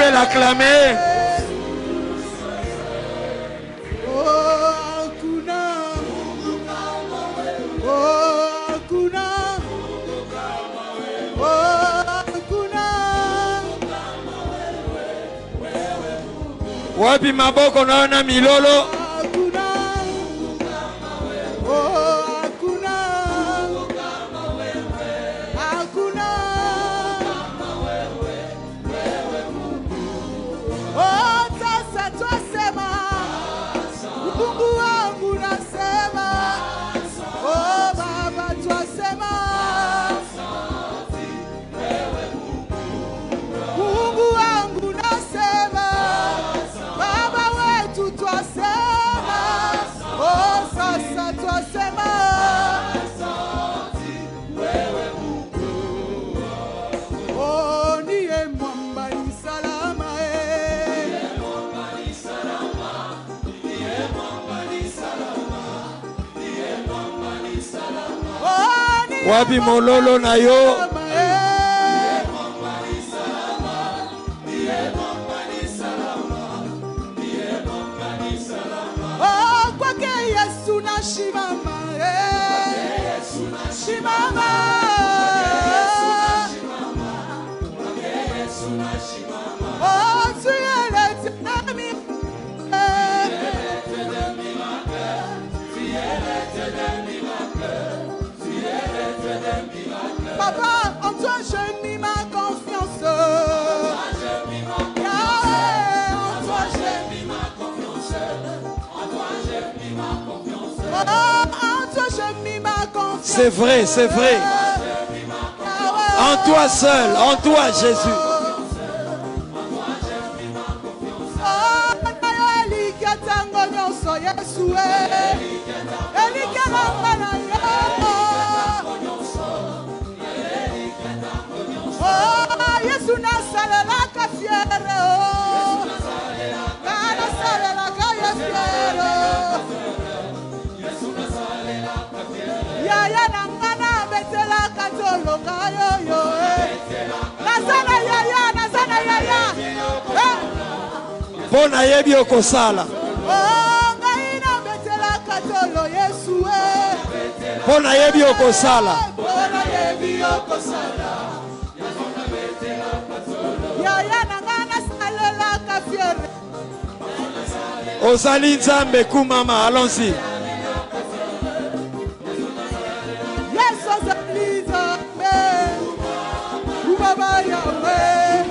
peut l'acclamer. Wapi maboko naona milolo. Wapi mololo na yo. Oh, kwake Yesu na shimama, shimama. Oh, tu es l'éternel. Papa, en toi je mis ma confiance. Yahweh, en toi j'ai mis ma confiance. En toi j'ai mis ma confiance. Oh, en toi j'ai mis ma confiance. C'est vrai, c'est vrai. En toi seul, en toi Jésus. Oh, nayo eliketango nyonso Yesu elikelanga na yo. Oh, Yesu nasalelaka fiere, oh, nasalelaka ye fiere. Yaya nangana betelaka tolonga yo, nazana yaya. Bona yebi okosala. Oh, ngaina betelaka tolo Yesu. Bona yebi okosala. Bona yebi okosala. Yaya nangana salelaka fiere. Ozali Nzambe kumama, allons-y. Yes, ozali Nzambe. Baba Yahweh.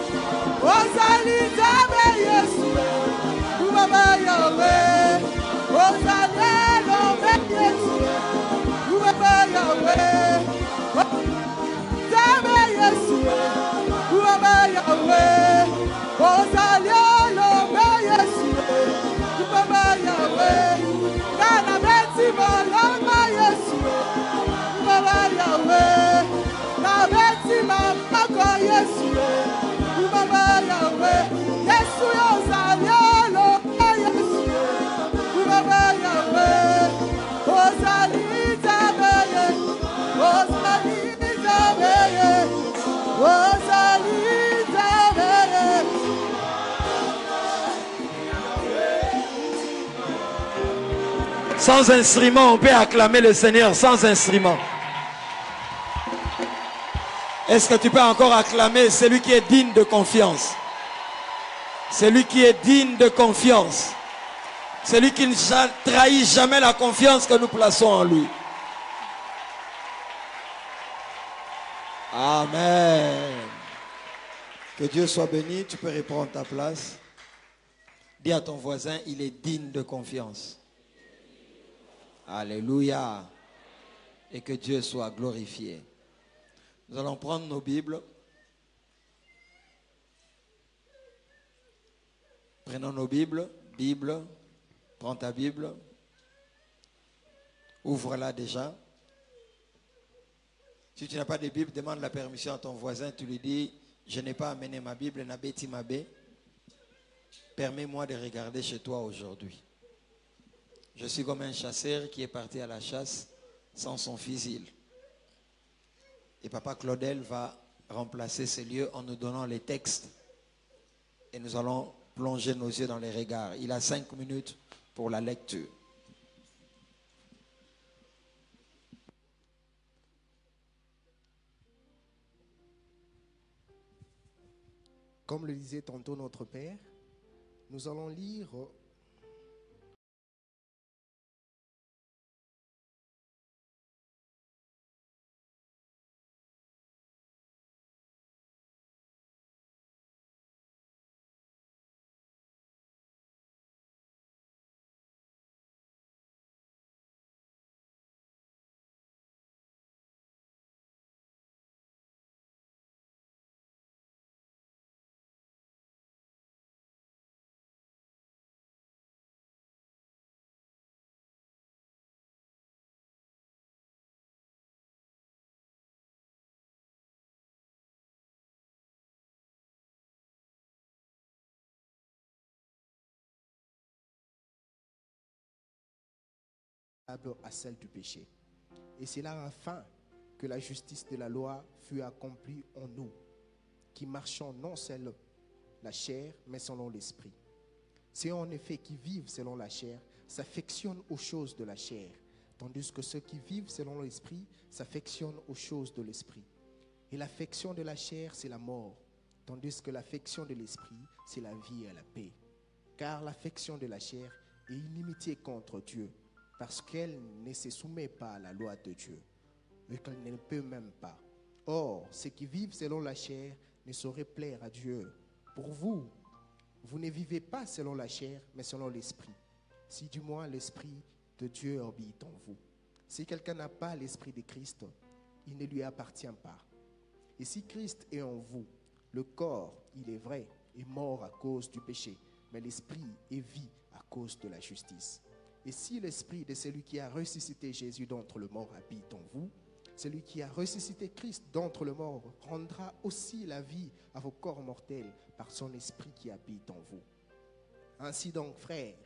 Ozali Nzambe Yesu. Baba Yahweh. Ozali Nzambe Yesu. Baba Yahweh. Nzambe Yesu. Baba Yahweh. Ozali Nzambe Yesu. Baba Yahweh. Kana beti malama Yesu. Baba Yahweh. Na beti mamako Yesu. Baba Yahweh. Yesu ozali Nzambe Yesu. Baba Yahweh. Ozali Nzambe Yesu. Ozali Nzambe Yesu. Ozali Nzambe Yesu. Sans instrument, on peut acclamer le Seigneur sans instrument. Est-ce que tu peux encore acclamer celui qui est digne de confiance? Celui qui est digne de confiance. Celui qui ne trahit jamais la confiance que nous plaçons en lui. Amen. Que Dieu soit béni. Tu peux reprendre ta place. Dis à ton voisin, il est digne de confiance. Alléluia. Et que Dieu soit glorifié. Nous allons prendre nos Bibles. Prenons nos Bibles. Bible. Prends ta Bible. Ouvre-la déjà. Si tu n'as pas de Bible, demande la permission à ton voisin. Tu lui dis, je n'ai pas amené ma Bible. Nabeti Mabe. Permets-moi de regarder chez toi aujourd'hui. Je suis comme un chasseur qui est parti à la chasse sans son fusil. Et Papa Claudel va remplacer ces lieux en nous donnant les textes et nous allons plonger nos yeux dans les regards. Il a 5 minutes pour la lecture. Comme le disait tantôt notre Père, nous allons lire à celle du péché. Et c'est là afin que la justice de la loi fût accomplie en nous, qui marchons non selon la chair, mais selon l'esprit. Ceux en effet qui vivent selon la chair s'affectionnent aux choses de la chair, tandis que ceux qui vivent selon l'esprit s'affectionnent aux choses de l'esprit. Et l'affection de la chair, c'est la mort, tandis que l'affection de l'esprit, c'est la vie et la paix. Car l'affection de la chair est inimitié contre Dieu, parce qu'elle ne se soumet pas à la loi de Dieu, et qu'elle ne peut même pas. Or, ceux qui vivent selon la chair ne sauraient plaire à Dieu. Pour vous, vous ne vivez pas selon la chair, mais selon l'esprit. Si du moins l'esprit de Dieu habite en vous. Si quelqu'un n'a pas l'esprit de Christ, il ne lui appartient pas. Et si Christ est en vous, le corps, il est vrai, est mort à cause du péché, mais l'esprit est vie à cause de la justice. Et si l'esprit de celui qui a ressuscité Jésus d'entre les morts habite en vous, celui qui a ressuscité Christ d'entre les morts rendra aussi la vie à vos corps mortels par son esprit qui habite en vous. Ainsi donc, frères,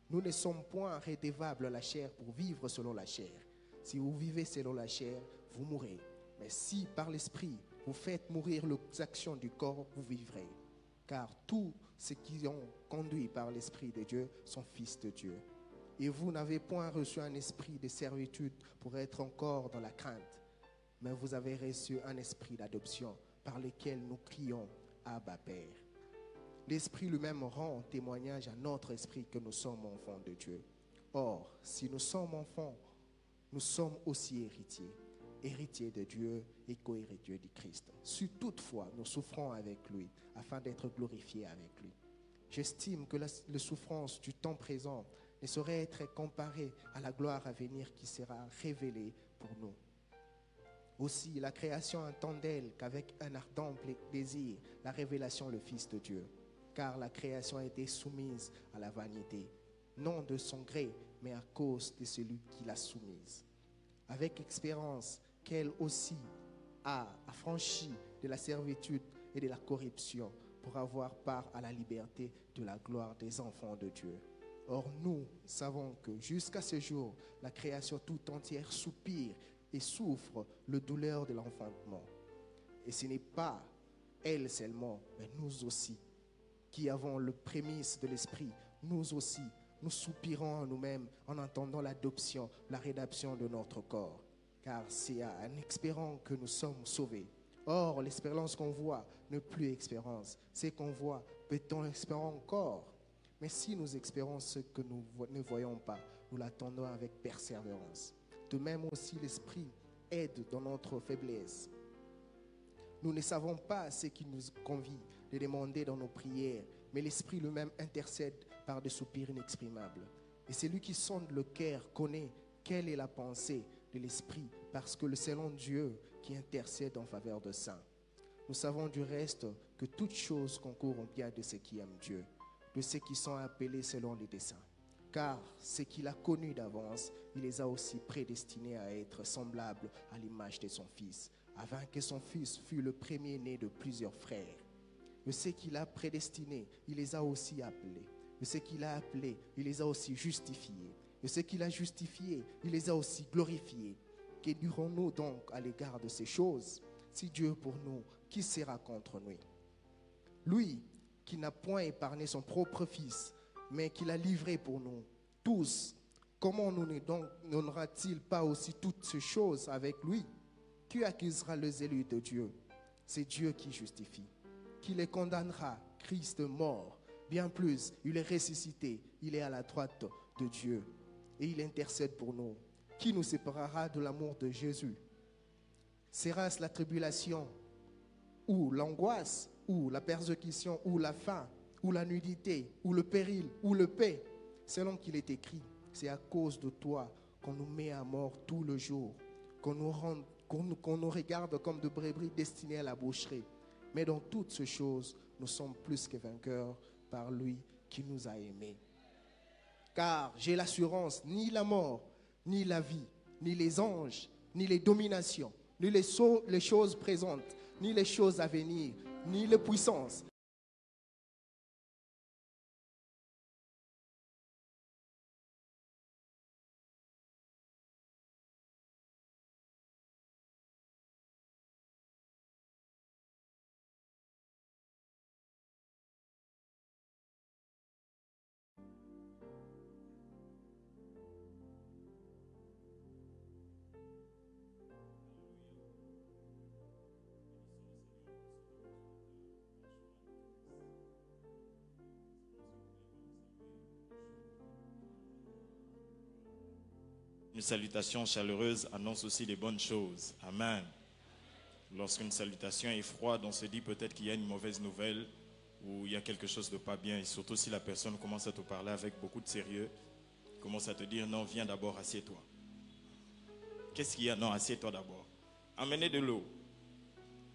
nous ne sommes point redevables à la chair pour vivre selon la chair. Si vous vivez selon la chair, vous mourrez. Mais si par l'esprit vous faites mourir les actions du corps, vous vivrez. Car tous ceux qui ont conduit par l'esprit de Dieu sont fils de Dieu. Et vous n'avez point reçu un esprit de servitude pour être encore dans la crainte, mais vous avez reçu un esprit d'adoption par lequel nous crions « Abba, Père ». L'Esprit lui-même rend témoignage à notre esprit que nous sommes enfants de Dieu. Or, si nous sommes enfants, nous sommes aussi héritiers, héritiers de Dieu et co-héritiers du Christ. Si toutefois nous souffrons avec lui, afin d'être glorifiés avec lui. J'estime que la souffrance du temps présent ne saurait être comparée à la gloire à venir qui sera révélée pour nous. Aussi, la création attend d'elle qu'avec un ardent désir, la révélation le Fils de Dieu. Car la création a été soumise à la vanité, non de son gré, mais à cause de celui qui l'a soumise. Avec expérience qu'elle aussi a affranchi de la servitude et de la corruption pour avoir part à la liberté de la gloire des enfants de Dieu. Or, nous savons que jusqu'à ce jour, la création tout entière soupire et souffre le douleur de l'enfantement. Et ce n'est pas elle seulement, mais nous aussi, qui avons le prémisse de l'esprit, nous aussi, nous soupirons en nous-mêmes en entendant l'adoption, la rédemption de notre corps. Car c'est en espérant que nous sommes sauvés. Or, l'espérance qu'on voit n'est plus espérance. Ce qu'on voit, peut-on espérer encore? Mais si nous espérons ce que nous ne voyons pas, nous l'attendons avec persévérance. De même aussi, l'Esprit aide dans notre faiblesse. Nous ne savons pas ce qui nous convient de demander dans nos prières, mais l'Esprit lui-même intercède par des soupirs inexprimables. Et celui qui sonde le cœur connaît quelle est la pensée de l'Esprit, parce que c'est selon Dieu qui intercède en faveur de saints. Nous savons du reste que toutes choses concourent au bien de ceux qui aiment Dieu, de ceux qui sont appelés selon les desseins. Car ceux qu'il a connus d'avance, il les a aussi prédestinés à être semblables à l'image de son Fils, afin que son Fils fût le premier-né de plusieurs frères. De ceux qu'il a prédestinés, il les a aussi appelés. De ceux qu'il a appelés, il les a aussi justifiés. De ceux qu'il a justifiés, il les a aussi glorifiés. Que dirons-nous donc à l'égard de ces choses? Si Dieu est pour nous, qui sera contre nous? Lui qui n'a point épargné son propre Fils, mais qui l'a livré pour nous tous, comment nous n'aura-t-il pas aussi toutes ces choses avec lui? Qui accusera les élus de Dieu? C'est Dieu qui justifie. Qui les condamnera? Christ mort. Bien plus, il est ressuscité, il est à la droite de Dieu et il intercède pour nous. Qui nous séparera de l'amour de Jésus? Sera-ce la tribulation, ou l'angoisse, ou la persécution, ou la faim, ou la nudité, ou le péril, ou le paix? Selon qu'il est écrit, c'est à cause de toi qu'on nous met à mort tout le jour, qu'on nous regarde comme de brebis destinées à la boucherie. Mais dans toutes ces choses, nous sommes plus que vainqueurs par lui qui nous a aimés. Car j'ai l'assurance, ni la mort, ni la vie, ni les anges, ni les dominations, ni les choses présentes, ni les choses à venir, ni les puissances, Une salutation chaleureuse annonce aussi les bonnes choses. Amen. Lorsqu'une salutation est froide, on se dit peut-être qu'il y a une mauvaise nouvelle ou il y a quelque chose de pas bien. Et surtout si la personne commence à te parler avec beaucoup de sérieux, commence à te dire non, viens d'abord, assieds-toi. Qu'est-ce qu'il y a? Non, assieds-toi d'abord. Amenez de l'eau.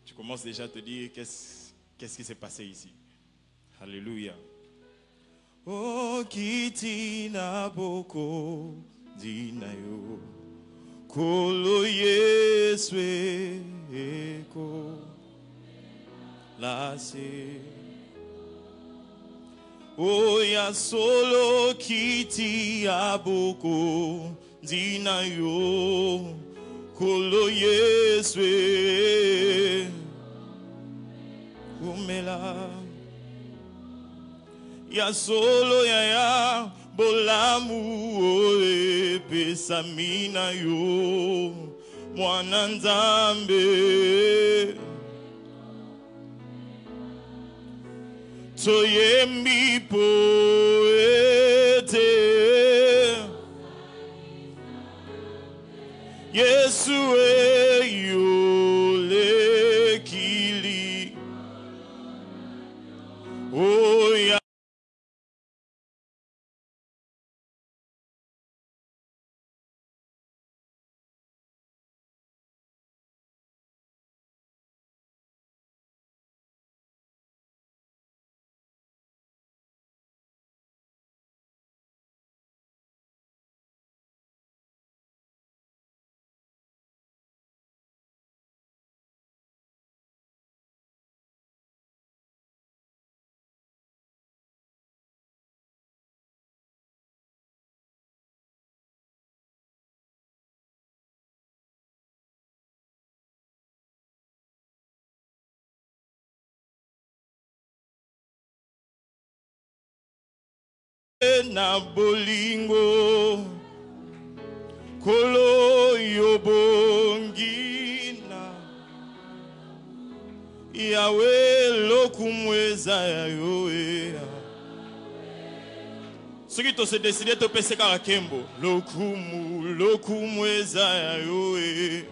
Tu commences déjà à te dire qu'est-ce qui s'est passé ici. Alléluia. Oh, kitina boko. Dinayo kolo Yesu eko lase oya solo kiti aboko dinayo kolo Yesu umela ya solo ya bolamu oe pesamina yo mwana nzambe toyembi poete Yesu eyole kili oya na bolingo kolo yobongina yawe lokumweza yawe soki to se décider to pese kaka kembo lokumweza yawe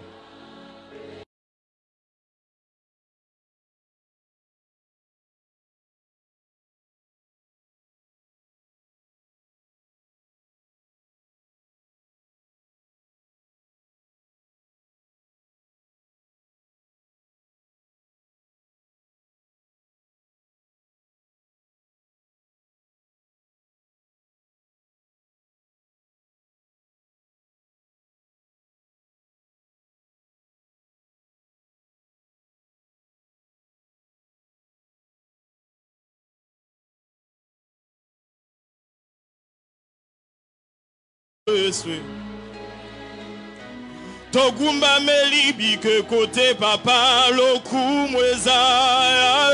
Togumba melibi que côté papa lokumweza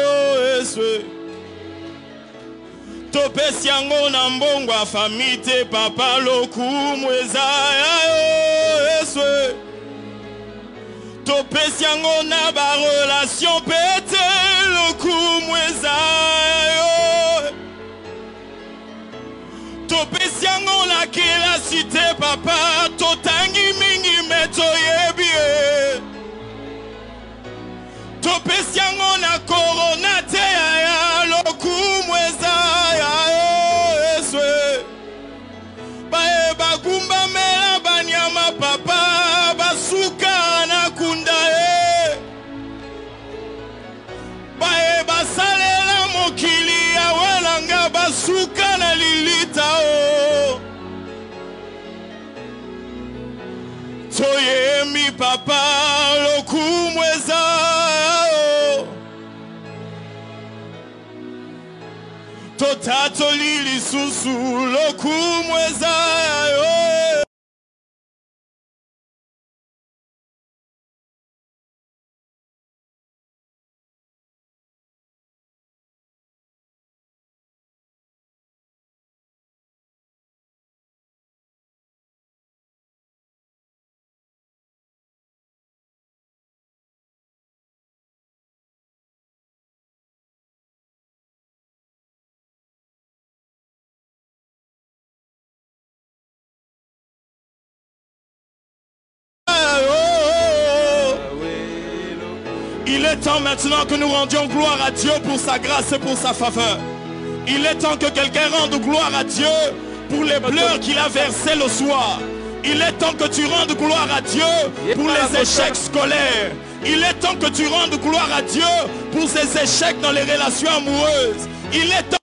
yo eswe Topesi yango na mbongo afami te papa lokumu eza ya yo Yesu. Topesi yango na ba relation pete lokumu eza ya yo. Topesi yango na kelasi te papa totangi mingi meto yebie. Topesi yango na corona te ya lokumu eza ya yo Yesu. Bae bagumba mela banyama papa basuka na kunda e. Bae basalela mokili ya welanga basuka na lilita o. Toyemi papa lokumu eza Totato lili susu lokumu eza yo. Il est temps maintenant que nous rendions gloire à Dieu pour sa grâce et pour sa faveur. Il est temps que quelqu'un rende gloire à Dieu pour les pleurs qu'il a versés le soir. Il est temps que tu rendes gloire à Dieu pour les échecs scolaires. Il est temps que tu rendes gloire à Dieu pour ces échecs dans les relations amoureuses. Il est temps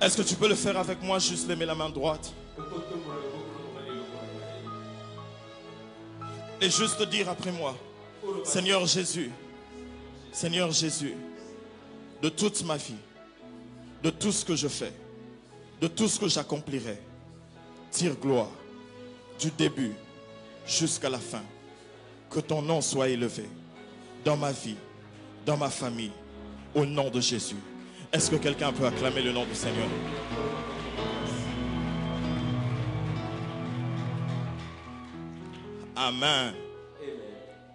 Est-ce que tu peux le faire avec moi? Juste lever la main droite. Et juste dire après moi: Seigneur Jésus, Seigneur Jésus, de toute ma vie, de tout ce que je fais, de tout ce que j'accomplirai, tire gloire du début jusqu'à la fin. Que ton nom soit élevé dans ma vie, dans ma famille, au nom de Jésus. Est-ce que quelqu'un peut acclamer le nom du Seigneur? Amen.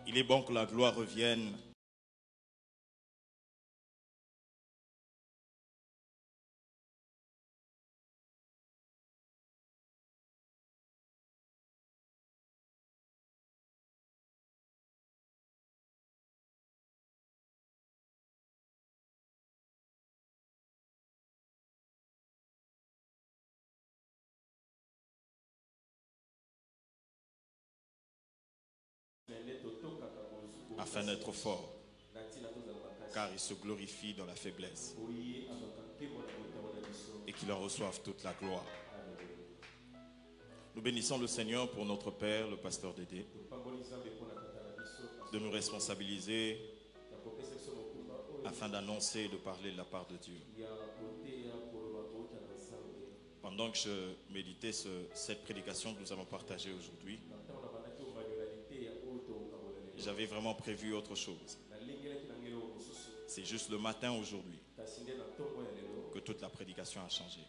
Il est bon que la gloire revienne. Afin d'être fort, car il se glorifie dans la faiblesse et qu'il en reçoive toute la gloire. Nous bénissons le Seigneur pour notre Père, le pasteur Dédé, de nous responsabiliser afin d'annoncer et de parler de la part de Dieu. Pendant que je méditais cette prédication que nous allons partager aujourd'hui, j'avais vraiment prévu autre chose. C'est juste le matin aujourd'hui que toute la prédication a changé.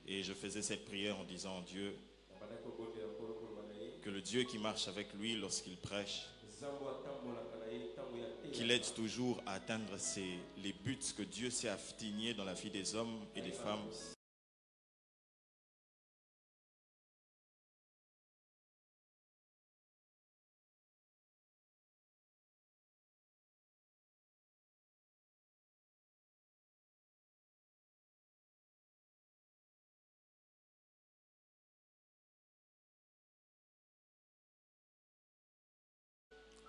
Et je faisais cette prière en disant: Dieu, que le Dieu qui marche avec lui lorsqu'il prêche, qu'il qu'il aide toujours à atteindre les buts que Dieu s'est assigné dans la vie des hommes et des femmes.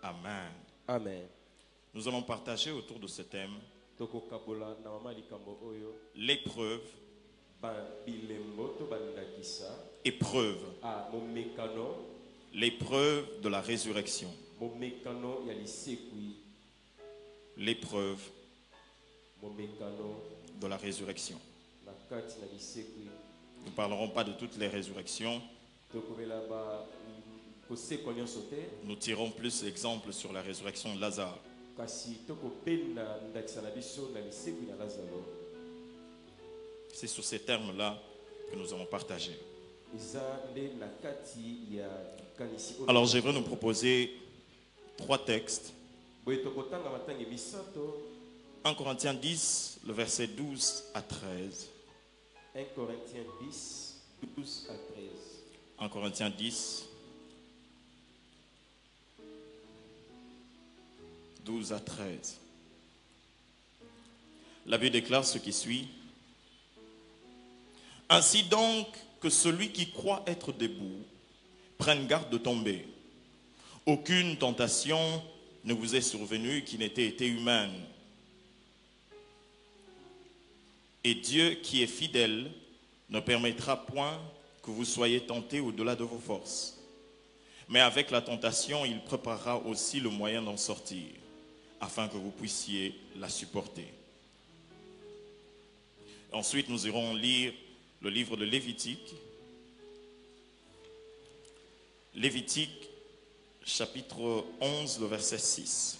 Amen. Amen. Nous allons partager autour de ce thème Tokokabola na mama likambo oyo l'épreuve, ba bilembo to bandakisa épreuve, a momekano l'épreuve de la résurrection. momekano ya lisekui L'épreuve momekano de la résurrection. na kati na lisekui Nous ne parlerons pas de toutes les résurrections. tokobela ba koseko nyonso te Nous tirons plus l'exemple sur la résurrection de Lazare. kasi tokopenda ndakisa na biso na lisekui na Lazaro. C'est sur ces termes-là que nous allons partager. Eza nde na kati ya kanisi oyo. Alors j'aimerais nous proposer 3 textes. boye tokotanga matangi misato 1 Corinthiens 10, le verset 12 à 13. 1 Corinthiens 10 12 à 13. 1 Corinthiens 10, 12 à 13. La Bible déclare ce qui suit. Ainsi donc que celui qui croit être debout prenne garde de tomber. Aucune tentation ne vous est survenue qui n'ait été humaine. Et Dieu qui est fidèle ne permettra point que vous soyez tentés au-delà de vos forces. Mais avec la tentation, il préparera aussi le moyen d'en sortir, afin que vous puissiez la supporter. Ensuite, nous irons lire le livre de Lévitique. Lévitique, chapitre 11, le verset 6.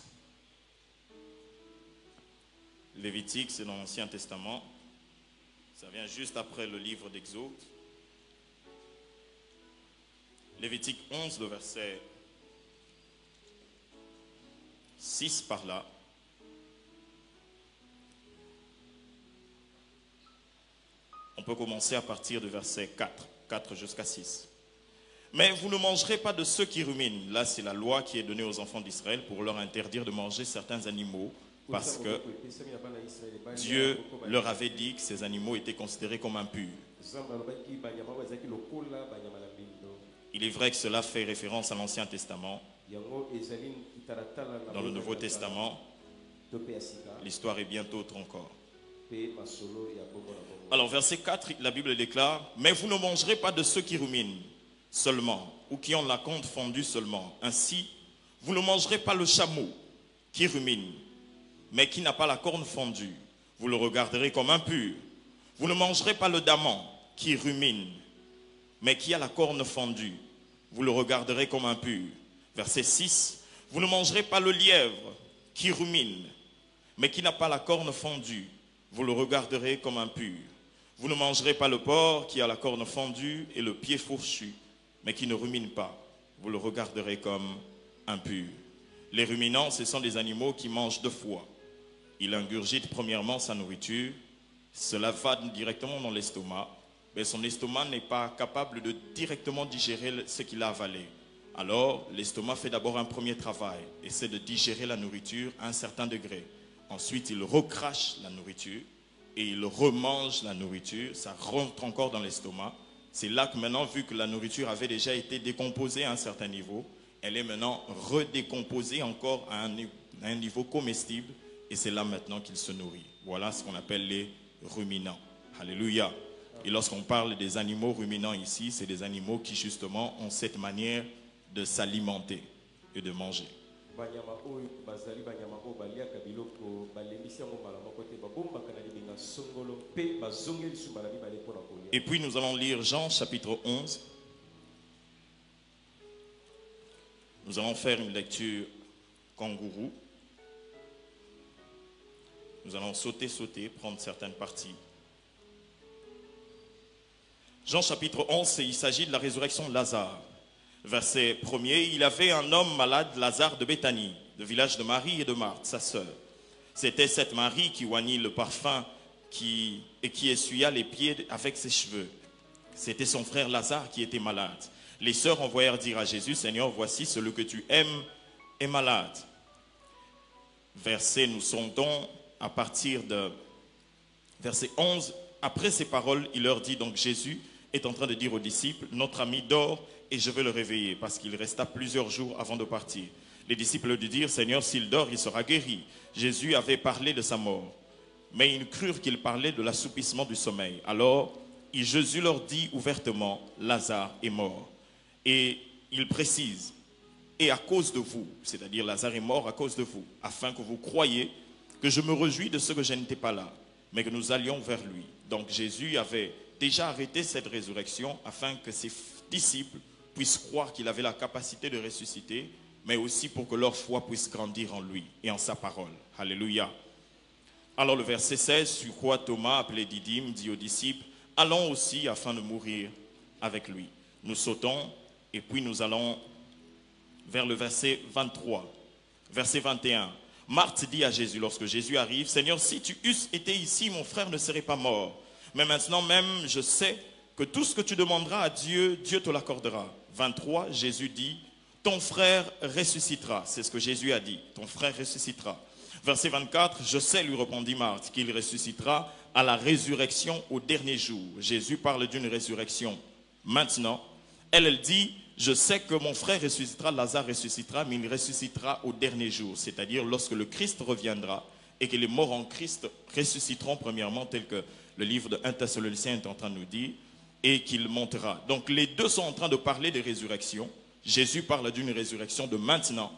Lévitique, c'est dans l'Ancien Testament. Ça vient juste après le livre d'Exode. Lévitique 11, le verset 6 par là. On peut commencer à partir du verset 4 jusqu'à 6. Mais vous ne mangerez pas de ceux qui ruminent. Là, c'est la loi qui est donnée aux enfants d'Israël pour leur interdire de manger certains animaux parce que Dieu leur avait dit que ces animaux étaient considérés comme impurs. Il est vrai que cela fait référence à l'Ancien Testament. Dans le Nouveau Testament, l'histoire est bien autre encore. Alors, verset 4, la Bible déclare: mais vous ne mangerez pas de ceux qui ruminent seulement, ou qui ont la corne fendue seulement. Ainsi, vous ne mangerez pas le chameau qui rumine, mais qui n'a pas la corne fendue. Vous le regarderez comme impur. Vous ne mangerez pas le daman qui rumine, mais qui a la corne fendue. Vous le regarderez comme impur. Verset 6, vous ne mangerez pas le lièvre qui rumine, mais qui n'a pas la corne fendue. Vous le regarderez comme impur. Vous ne mangerez pas le porc qui a la corne fendue et le pied fourchu, mais qui ne rumine pas. Vous le regarderez comme impur. Les ruminants, ce sont des animaux qui mangent 2 fois. Il ingurgite premièrement sa nourriture. Cela va directement dans l'estomac, mais son estomac n'est pas capable de directement digérer ce qu'il a avalé. Alors, l'estomac fait d'abord un premier travail, et c'est de digérer la nourriture à un certain degré. Ensuite, il recrache la nourriture et il remange la nourriture. Ça rentre encore dans l'estomac. C'est là que maintenant, vu que la nourriture avait déjà été décomposée à un certain niveau, elle est maintenant redécomposée encore à un niveau comestible. Et c'est là maintenant qu'il se nourrit. Voilà ce qu'on appelle les ruminants. Alléluia. Et lorsqu'on parle des animaux ruminants ici, c'est des animaux qui justement ont cette manière de s'alimenter et de manger. Et puis nous allons lire Jean chapitre 11. Nous allons faire une lecture kangourou. Nous allons sauter, prendre certaines parties. Jean chapitre 11, il s'agit de la résurrection de Lazare. Verset 1er, il avait un homme malade, Lazare de Béthanie, le village de Marie et de Marthe, sa sœur. C'était cette Marie qui oignit le parfum et qui essuya les pieds avec ses cheveux. C'était son frère Lazare qui était malade. Les sœurs envoyèrent dire à Jésus, Seigneur, voici celui que tu aimes est malade. Verset, nous sondons à partir de verset 11. Après ces paroles, il leur dit, donc Jésus est en train de dire aux disciples, notre ami dort et je vais le réveiller, parce qu'il resta plusieurs jours avant de partir. Les disciples lui dirent, Seigneur, s'il dort, il sera guéri. Jésus avait parlé de sa mort, mais ils crurent qu'il parlait de l'assoupissement du sommeil. Alors, Jésus leur dit ouvertement, Lazare est mort. Et il précise, et à cause de vous, c'est-à-dire Lazare est mort à cause de vous, afin que vous croyiez que je me réjouis de ce que je n'étais pas là, mais que nous allions vers lui. Donc Jésus avait déjà arrêté cette résurrection afin que ses disciples puissent croire qu'il avait la capacité de ressusciter, mais aussi pour que leur foi puisse grandir en lui et en sa parole. Alléluia. Alors le verset 16, sur quoi Thomas, appelé Didyme, dit aux disciples, allons aussi afin de mourir avec lui. Nous sautons et puis nous allons vers le verset 23. Verset 21. Marthe dit à Jésus, lorsque Jésus arrive, Seigneur, si tu eusses été ici, mon frère ne serait pas mort. Mais maintenant même, je sais que tout ce que tu demanderas à Dieu, Dieu te l'accordera. 23, Jésus dit, ton frère ressuscitera. C'est ce que Jésus a dit, ton frère ressuscitera. Verset 24, je sais, lui répondit Marthe, qu'il ressuscitera à la résurrection au dernier jour. Jésus parle d'une résurrection maintenant. Elle dit, je sais que mon frère ressuscitera, Lazare ressuscitera, mais il ressuscitera au dernier jour, c'est-à-dire lorsque le Christ reviendra et que les morts en Christ ressusciteront premièrement, tel que le livre de 1 Thessaloniciens est en train de nous dire, et qu'il montera. Donc les deux sont en train de parler de résurrection. Jésus parle d'une résurrection de maintenant,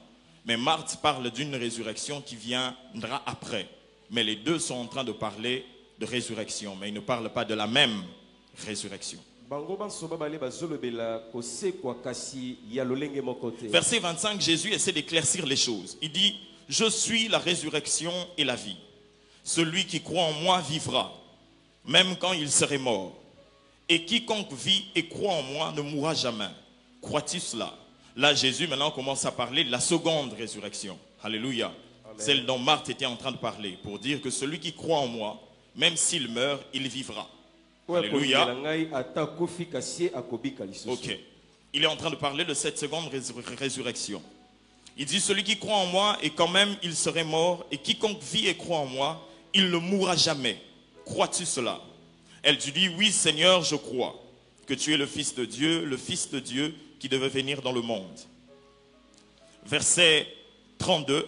mais Marthe parle d'une résurrection qui viendra après. Mais les deux sont en train de parler de résurrection, mais ils ne parlent pas de la même résurrection. Verset 25, Jésus essaie d'éclaircir les choses. Il dit, je suis la résurrection et la vie. Celui qui croit en moi vivra, même quand il serait mort. Et quiconque vit et croit en moi ne mourra jamais. Crois-tu cela? Là, Jésus maintenant commence à parler de la seconde résurrection. Alléluia. Amen. Celle dont Marthe était en train de parler, pour dire que celui qui croit en moi, même s'il meurt, il vivra. Alléluia. Ok. Il est en train de parler de cette seconde résurrection. Il dit, celui qui croit en moi, et quand même il serait mort, et quiconque vit et croit en moi, il ne mourra jamais. Crois-tu cela? Elle lui dit, oui Seigneur, je crois que tu es le Fils de Dieu qui devait venir dans le monde. Verset 32.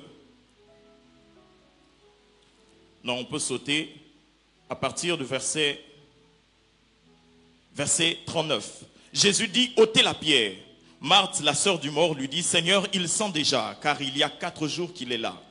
Non, on peut sauter à partir du verset 39. Jésus dit, ôtez la pierre. Marthe, la sœur du mort, lui dit, Seigneur, il sent déjà, car il y a 4 jours qu'il est là.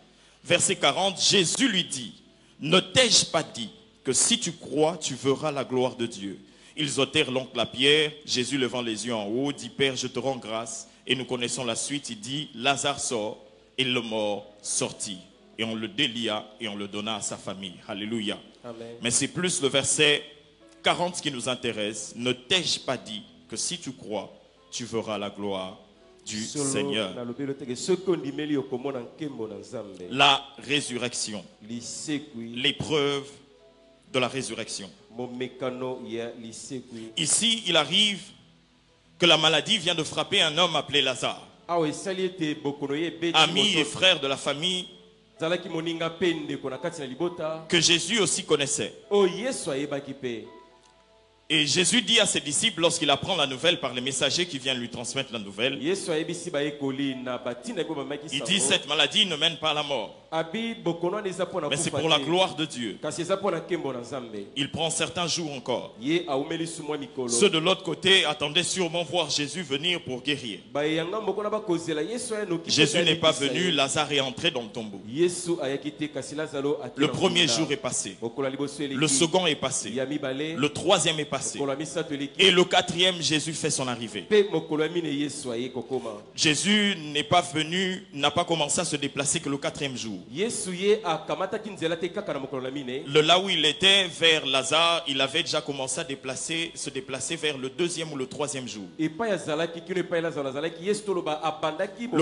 Verset 40, Jésus lui dit, ne t'ai-je pas dit que si tu crois, tu verras la gloire de Dieu? Ils ôtèrent donc la pierre. Jésus, levant les yeux en haut, dit, Père, je te rends grâce. Et nous connaissons la suite. Il dit, Lazare sort, et le mort sortit. Et on le délia et on le donna à sa famille. Alléluia. Amen. Mais c'est plus le verset 40 qui nous intéresse. Ne t'ai-je pas dit que si tu crois, tu verras la gloire du Seigneur? La résurrection. L'épreuve de la résurrection. Ici, il arrive que la maladie vient de frapper un homme appelé Lazare. Ami et frère de la famille que Jésus aussi connaissait. Et Jésus dit à ses disciples, lorsqu'il apprend la nouvelle par les messagers qui viennent lui transmettre la nouvelle, il dit, cette maladie ne mène pas à la mort, mais c'est pour la gloire de Dieu. Il prend certains jours encore. Ceux de l'autre côté attendaient sûrement voir Jésus venir pour guérir. Jésus n'est pas venu, Lazare est entré dans le tombeau. Le premier jour est passé, le second est passé, le troisième est passé, et le quatrième, Jésus fait son arrivée. Jésus n'est pas venu, n'a pas commencé à se déplacer que le quatrième jour. Là où il était, vers Lazare, il avait déjà commencé à se déplacer vers le deuxième ou le troisième jour. Le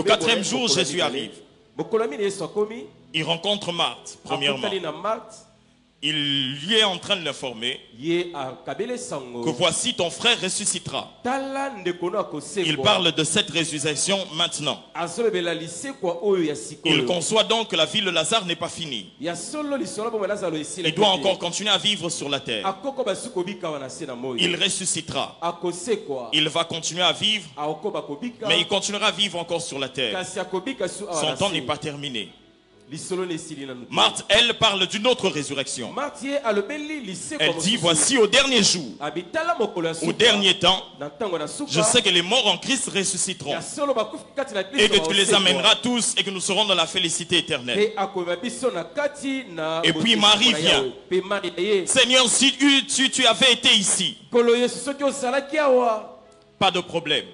quatrième jour, Jésus arrive. Il rencontre Marthe, premièrement. Il lui est en train de l'informer que voici ton frère ressuscitera. Il parle de cette résurrection maintenant. Il conçoit donc que la vie de Lazare n'est pas finie. Il doit encore continuer à vivre sur la terre. Il ressuscitera. Il va continuer à vivre, mais il continuera à vivre encore sur la terre. Son temps n'est pas terminé. Marthe, elle parle d'une autre résurrection. Elle dit, voici au dernier jour, au dernier temps, je sais que les morts en Christ ressusciteront et que tu les amèneras tous et que nous serons dans la félicité éternelle. Et puis Marie vient. Seigneur, si tu avais été ici, pas de problème.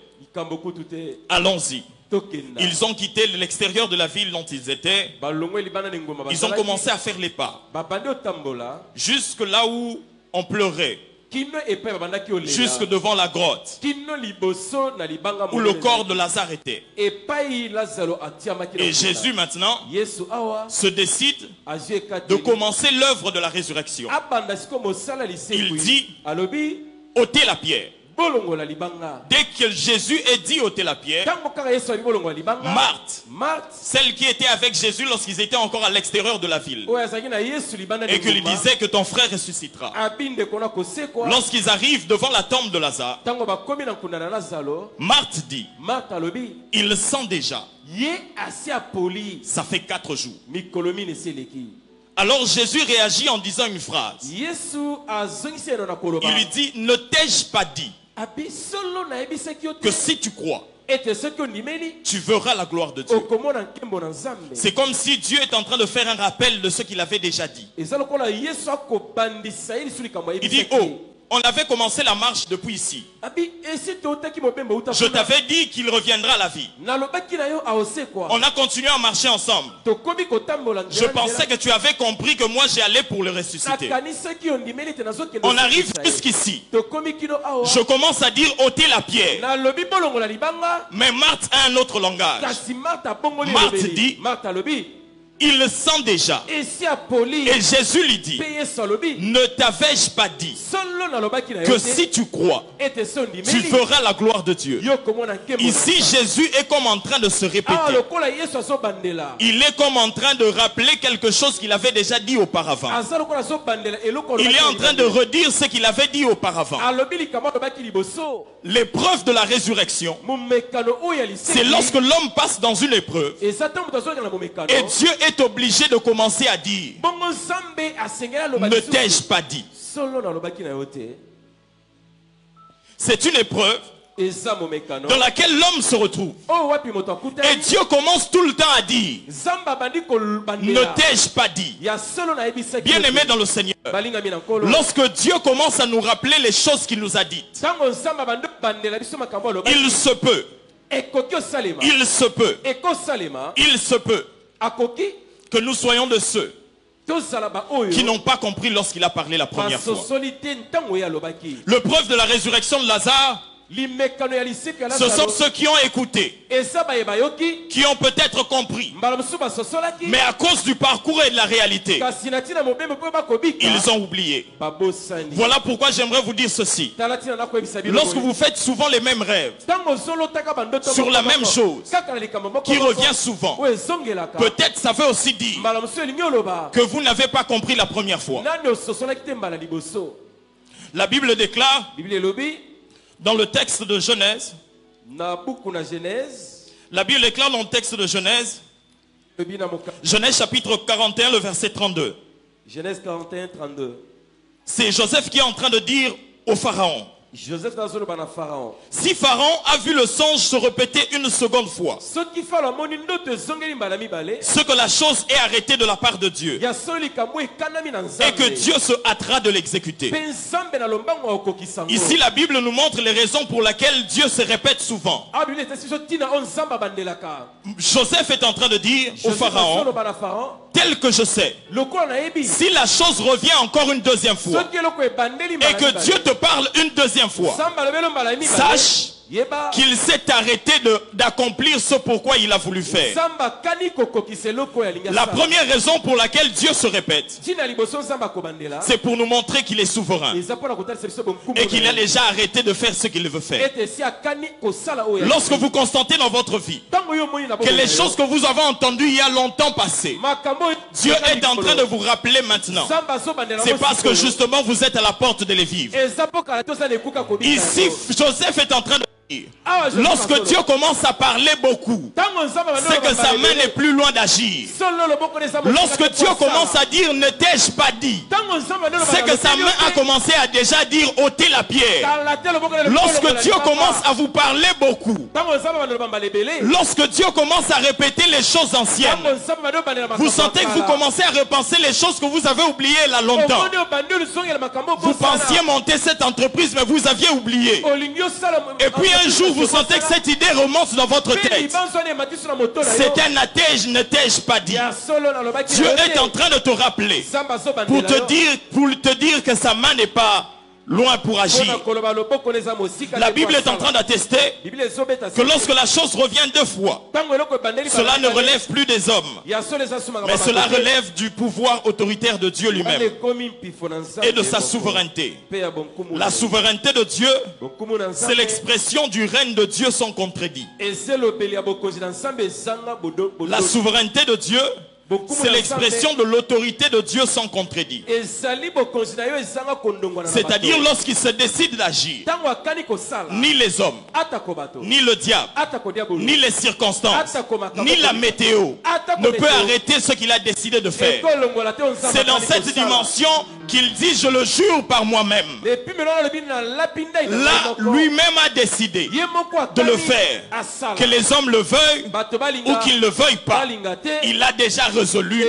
Allons-y. Ils ont quitté l'extérieur de la ville dont ils étaient. Ils ont commencé à faire les pas. Jusque là où on pleurait. Jusque devant la grotte. Où le corps de Lazare était. Et Jésus maintenant se décide de commencer l'œuvre de la résurrection. Il dit, ôtez la pierre. Dès que Jésus est dit ôter la pierre, Marthe, celle qui était avec Jésus lorsqu'ils étaient encore à l'extérieur de la ville, et que lui disait que ton frère ressuscitera. Lorsqu'ils arrivent devant la tombe de Lazare, Marthe dit, il sent déjà. Ça fait 4 jours. Alors Jésus réagit en disant une phrase. Il lui dit, ne t'ai-je pas dit que si tu crois, tu verras la gloire de Dieu. C'est comme si Dieu est en train de faire un rappel de ce qu'il avait déjà dit. Il dit, oh, on avait commencé la marche depuis ici. Je t'avais dit qu'il reviendra à la vie. On a continué à marcher ensemble. Je pensais que tu avais compris que moi j'allais pour le ressusciter. On arrive jusqu'ici. Je commence à dire ôter la pierre. Mais Marthe a un autre langage. Marthe dit, il le sent déjà. Et Jésus lui dit, ne t'avais-je pas dit que si tu crois, tu verras la gloire de Dieu. Ici Jésus est comme en train de se répéter. Il est comme en train de rappeler quelque chose qu'il avait déjà dit auparavant. Il est en train de redire ce qu'il avait dit auparavant. L'épreuve de la résurrection, c'est lorsque l'homme passe dans une épreuve et Dieu est obligé de commencer à dire, ne t'ai-je pas dit? C'est une épreuve dans laquelle l'homme se retrouve. Et Dieu commence tout le temps à dire, ne t'ai-je pas dit? Bien aimé dans le Seigneur, lorsque Dieu commence à nous rappeler les choses qu'il nous a dites, il se peut que nous soyons de ceux qui n'ont pas compris lorsqu'il a parlé la première fois. L'épreuve de la résurrection de Lazare, ce sont ceux qui ont écouté, qui ont peut-être compris, mais à cause du parcours et de la réalité, ils ont oublié. Voilà pourquoi j'aimerais vous dire ceci. Lorsque vous faites souvent les mêmes rêves sur la même chose qui revient souvent, peut-être ça veut aussi dire que vous n'avez pas compris la première fois. La Bible déclare dans le texte de Genèse, la Bible déclare dans le texte de Genèse, Genèse chapitre 41, le verset 32. Genèse 41, 32. C'est Joseph qui est en train de dire au Pharaon, si Pharaon a vu le songe se répéter une seconde fois, ce que la chose est arrêtée de la part de Dieu, et que Dieu se hâtera de l'exécuter. Ici la Bible nous montre les raisons pour lesquelles Dieu se répète souvent. Joseph est en train de dire au Pharaon, tel que je sais, si la chose revient encore une deuxième fois, et que Dieu te parle une deuxième fois, sache Yeba. qu'il s'est arrêté d'accomplir ce pourquoi il a voulu faire. Nzamba kani kokokisa eloko ya linga La sala. première raison pour laquelle Dieu se répète, Tina liboso nzamba kobandela. c'est pour nous montrer qu'il est souverain Eza pona kotalisa biso bonkumu et qu'il na a ye. déjà arrêté de faire ce qu'il veut faire. Ete si akani kosala oyo. Lorsque vous constatez dans votre vie Tango yo moni na que les choses que vous avez entendues il y a longtemps passé, makambo Dieu est en train de vous rappeler maintenant. Nzamba azobandela C'est mo parce que sikoyo. justement vous êtes à la porte de les vivre. Eza po kala tosala ekuka kobika Ici, yango. Joseph est en train de dire, Awa Joseph lorsque asolo. Dieu commence à parler beaucoup, Tango nzamba bandelo c'est que sa bambala main ebele. n'est plus loin d'agir. Solo loboko neza mo Lorsque sika Dieu kosala. commence à dire ne t'ai-je pas dit, Tango nzamba bandelo c'est que bambala sa main a ebele. commencé à déjà dire ôtez la pierre. Kala te loboko neza Lorsque loboko Dieu neza commence papa. à vous parler beaucoup, Tango nzamba bandelo bambala ebele. lorsque Dieu commence à répéter les choses anciennes, Tango nzamba bandelo bandela makambo vous sentez que vous akala. commencez à repenser les choses que vous avez oubliées là longtemps. Omoni obandeli songela makambo Vous bosala. pensiez monter cette entreprise, mais vous aviez oublié. Olingi osala Et puis un jour, vous sentez que cette idée remonte dans votre tête. C'est un athège, ne t'ai-je pas dit. Dieu est en train de te rappeler pour te dire que sa main n'est pas loin pour agir. La Bible est en train d'attester que lorsque la chose revient deux fois, cela ne relève plus des hommes, mais cela relève du pouvoir autoritaire de Dieu lui-même et de sa souveraineté. La souveraineté de Dieu, c'est l'expression du règne de Dieu sans contredit. La souveraineté de Dieu, c'est l'expression de l'autorité de Dieu sans contredit. C'est-à-dire lorsqu'il se décide d'agir, ni les hommes, ni le diable, ni les circonstances, ni la météo ne peut arrêter ce qu'il a décidé de faire. C'est dans cette dimension qu'il dit je le jure par moi-même. Là, lui-même a décidé de le faire. Que les hommes le veuillent ou qu'ils ne le veuillent pas, il a déjà résolu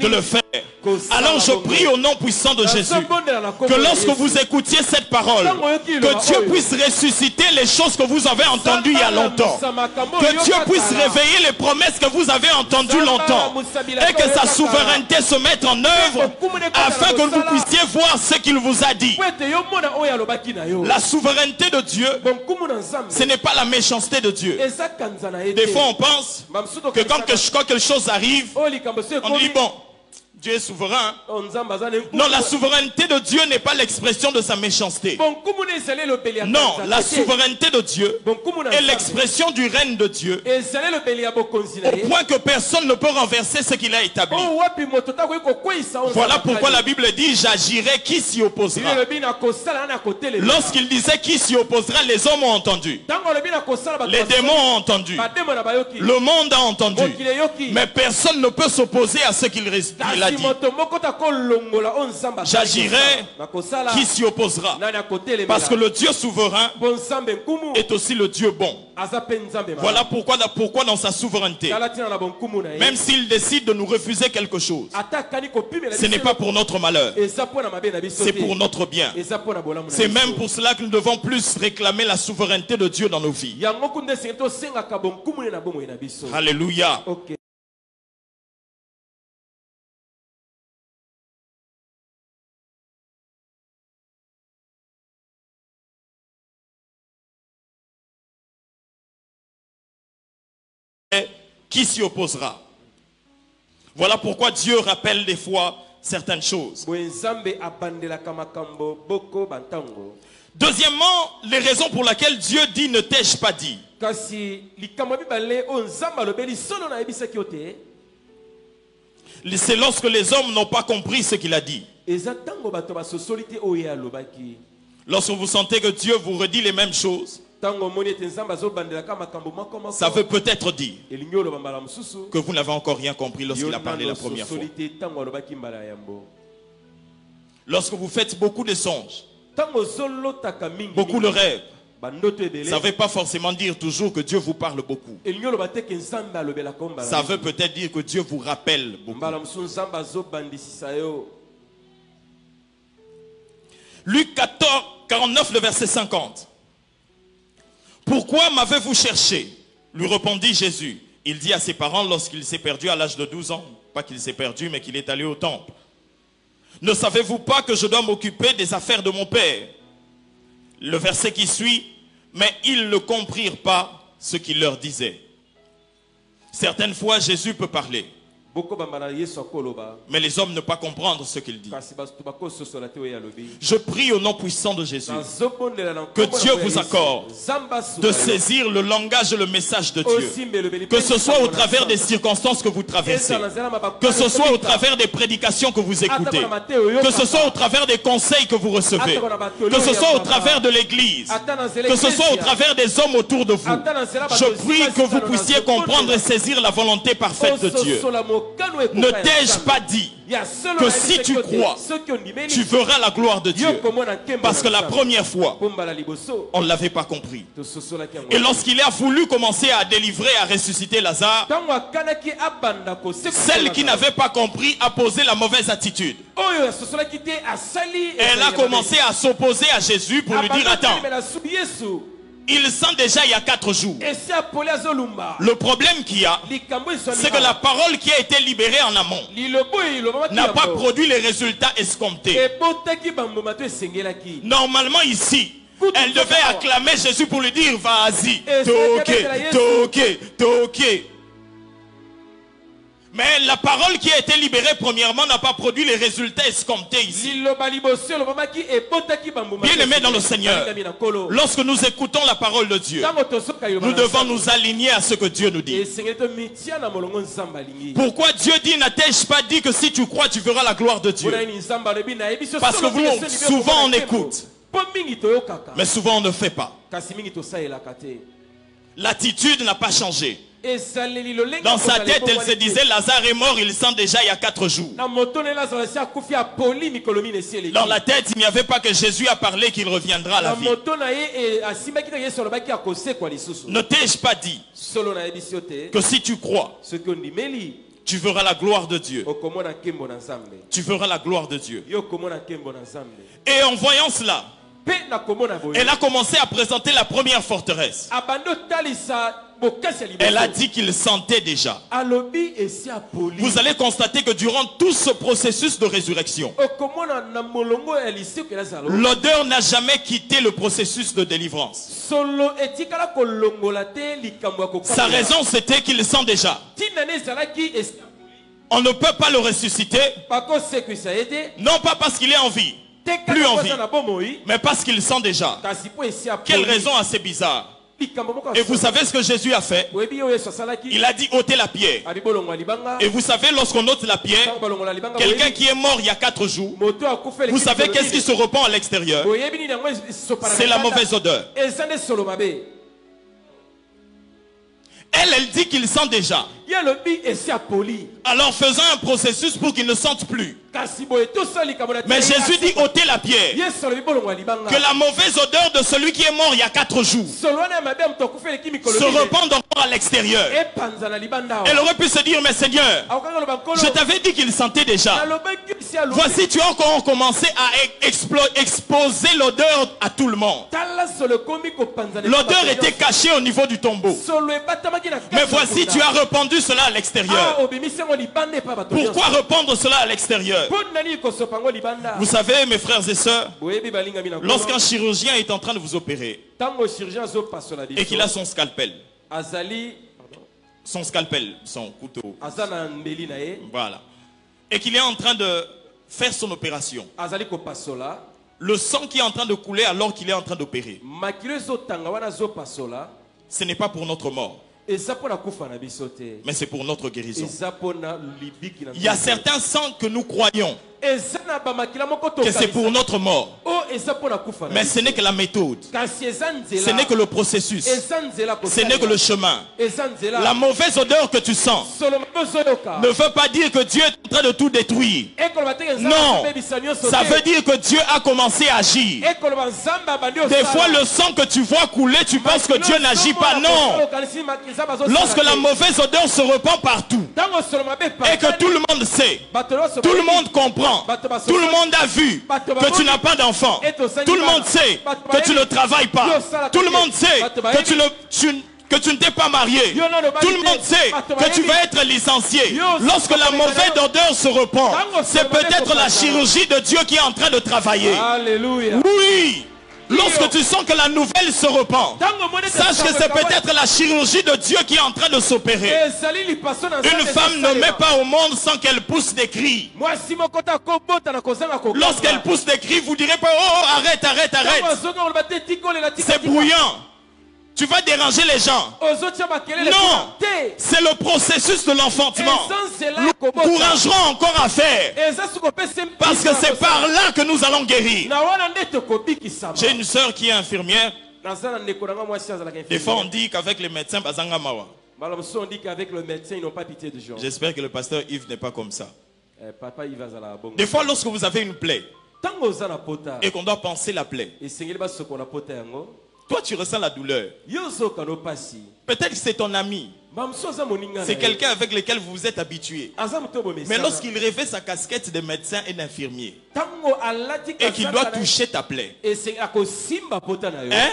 de le faire. Alors je prie au nom puissant de Jésus que lorsque vous écoutiez cette parole, que Dieu puisse ressusciter les choses que vous avez entendues il y a longtemps. Que Dieu puisse réveiller les promesses que vous avez entendues longtemps. Et que sa souveraineté se mette en œuvre afin que vous puissiez voir ce qu'il vous a dit. La souveraineté de Dieu, ce n'est pas la méchanceté de Dieu. Des fois on pense que quand quelque chose arrive, on dit bon, Dieu est souverain. Non, la souveraineté de Dieu n'est pas l'expression de sa méchanceté. Non, la souveraineté de Dieu est l'expression du règne de Dieu, au point que personne ne peut renverser ce qu'il a établi. Voilà pourquoi la Bible dit j'agirai, qui s'y opposera. Lorsqu'il disait qui s'y opposera, les hommes ont entendu, les démons ont entendu, le monde a entendu, mais personne ne peut s'opposer à ce qu'il a dit. J'agirai, qui s'y opposera? Parce que le Dieu souverain est aussi le Dieu bon. Voilà pourquoi dans sa souveraineté, même s'il décide de nous refuser quelque chose, ce n'est pas pour notre malheur, c'est pour notre bien. C'est même pour cela que nous devons plus réclamer la souveraineté de Dieu dans nos vies. Alléluia. Qui s'y opposera? Voilà pourquoi Dieu rappelle des fois certaines choses. Deuxièmement, les raisons pour lesquelles Dieu dit ne t'ai-je pas dit. C'est lorsque les hommes n'ont pas compris ce qu'il a dit. Lorsque vous sentez que Dieu vous redit les mêmes choses, ça veut peut-être dire que vous n'avez encore rien compris lorsqu'il a parlé la première fois. Lorsque vous faites beaucoup de songes, beaucoup de rêves, ça ne veut pas forcément dire toujours que Dieu vous parle beaucoup. Ça veut peut-être dire que Dieu vous rappelle beaucoup. Luc 14, 49, le verset 50. Pourquoi m'avez-vous cherché? Lui répondit Jésus. Il dit à ses parents lorsqu'il s'est perdu à l'âge de 12 ans, pas qu'il s'est perdu, mais qu'il est allé au temple. Ne savez-vous pas que je dois m'occuper des affaires de mon Père? Le verset qui suit, Mais ils ne comprirent pas ce qu'il leur disait. Certaines fois, Jésus peut parler. Mais les hommes ne pas comprendre ce qu'il dit. Je prie au nom puissant de Jésus que Dieu vous accorde de saisir le langage et le message de Dieu. Que ce soit au travers des circonstances que vous traversez, que ce soit au travers des prédications que vous écoutez, que ce soit au travers des conseils que vous recevez, que ce soit au travers de l'église, que ce soit au travers des hommes autour de vous. Je prie que vous puissiez comprendre et saisir la volonté parfaite de Dieu. Ne t'ai-je pas dit que si tu crois, tu verras la gloire de Dieu? Parce que la première fois, on ne l'avait pas compris. Et lorsqu'il a voulu commencer à délivrer, à ressusciter Lazare, celle qui n'avait pas compris a posé la mauvaise attitude. Elle a commencé à s'opposer à Jésus pour lui dire: attends, il sent déjà il y a 4 jours. Le problème qu'il y a, c'est que la parole qui a été libérée en amont n'a pas produit les résultats escomptés. Normalement ici, elle devait acclamer Jésus pour lui dire: vas-y, t'es ok. Mais la parole qui a été libérée premièrement n'a pas produit les résultats escomptés ici. Bien aimé dans le Seigneur, lorsque nous écoutons la parole de Dieu, nous devons nous aligner à ce que Dieu nous dit. Pourquoi Dieu dit: n'a t'ai-je pas dit que si tu crois tu verras la gloire de Dieu? Parce que souvent on écoute, mais souvent on ne fait pas. L'attitude n'a pas changé. Dans sa tête, elle se disait: Lazare est mort, il sent déjà il y a 4 jours. Dans la tête, il n'y avait pas que Jésus a parlé qu'il reviendra à la vie. Ne t'ai-je pas dit que si tu crois, tu verras la gloire de Dieu? Tu verras la gloire de Dieu. Et en voyant cela, elle a commencé à présenter la première forteresse. Elle a dit qu'il sentait déjà. Vous allez constater que durant tout ce processus de résurrection, l'odeur n'a jamais quitté le processus de délivrance. Sa raison, c'était qu'il sent déjà. On ne peut pas le ressusciter, non pas parce qu'il est en vie, plus en vie, mais parce qu'il sent déjà. Quelle raison assez bizarre. Et vous savez ce que Jésus a fait? Il a dit: ôtez la pierre. Et vous savez, lorsqu'on ôte la pierre, quelqu'un qui est mort il y a 4 jours, vous savez qu'est-ce qui se répand à l'extérieur? C'est la mauvaise odeur. Elle dit qu'il sent déjà. Alors faisons un processus pour qu'il ne sente plus. Mais Jésus dit: ôtez la pierre. Que la mauvaise odeur de celui qui est mort il y a 4 jours se répande encore à l'extérieur. Elle aurait pu se dire: mais Seigneur, je t'avais dit qu'il sentait déjà. Voici, tu as encore commencé à exposer l'odeur à tout le monde. L'odeur était cachée au niveau du tombeau. Mais voici, tu as répandu cela à l'extérieur. Pourquoi répandre cela à l'extérieur? Vous savez, mes frères et sœurs, lorsqu'un chirurgien est en train de vous opérer et qu'il a son scalpel, son couteau, voilà, et qu'il est en train de faire son opération, le sang qui est en train de couler alors qu'il est en train d'opérer, ce n'est pas pour notre mort, mais c'est pour notre guérison. Il y a certains sangs que nous croyons que c'est pour notre mort, mais ce n'est que la méthode, ce n'est que le processus, ce n'est que le chemin. La mauvaise odeur que tu sens ne veut pas dire que Dieu est en train de tout détruire. Non, ça veut dire que Dieu a commencé à agir. Des fois le sang que tu vois couler, tu penses que Dieu n'agit pas. Non. Lorsque la mauvaise odeur se répand partout et que tout le monde sait, tout le monde comprend, tout le monde a vu que tu n'as pas d'enfant, tout le monde sait que tu ne travailles pas, tout le monde sait que tu ne t'es pas marié, tout le monde sait que tu vas être licencié. Lorsque la mauvaise odeur se répand, c'est peut-être la chirurgie de Dieu qui est en train de travailler. Alléluia. Oui. Lorsque tu sens que la nouvelle se repent, sache que c'est peut-être la chirurgie de Dieu qui est en train de s'opérer. Une femme ne met pas au monde sans qu'elle pousse des cris. Lorsqu'elle pousse des cris, vous direz pas, oh, arrête, arrête, arrête. C'est bruyant. Tu vas déranger les gens. Non, c'est le processus de l'enfantement. Nous encouragerons encore à faire. Parce que c'est par là que nous allons guérir. J'ai une soeur qui est infirmière. Des fois on dit qu'avec les médecins, on dit qu'avec le médecin, ils n'ont pas pitié des gens. j'espère que le pasteur Yves n'est pas comme ça. Papa, il va à la bonne. Des fois lorsque vous avez une plaie et qu'on doit penser la plaie, toi tu ressens la douleur. Peut-être que c'est ton ami. C'est quelqu'un avec lequel vous vous êtes habitué. Mais lorsqu'il revêt sa casquette de médecin et d'infirmier et qu'il doit toucher ta plaie, hein?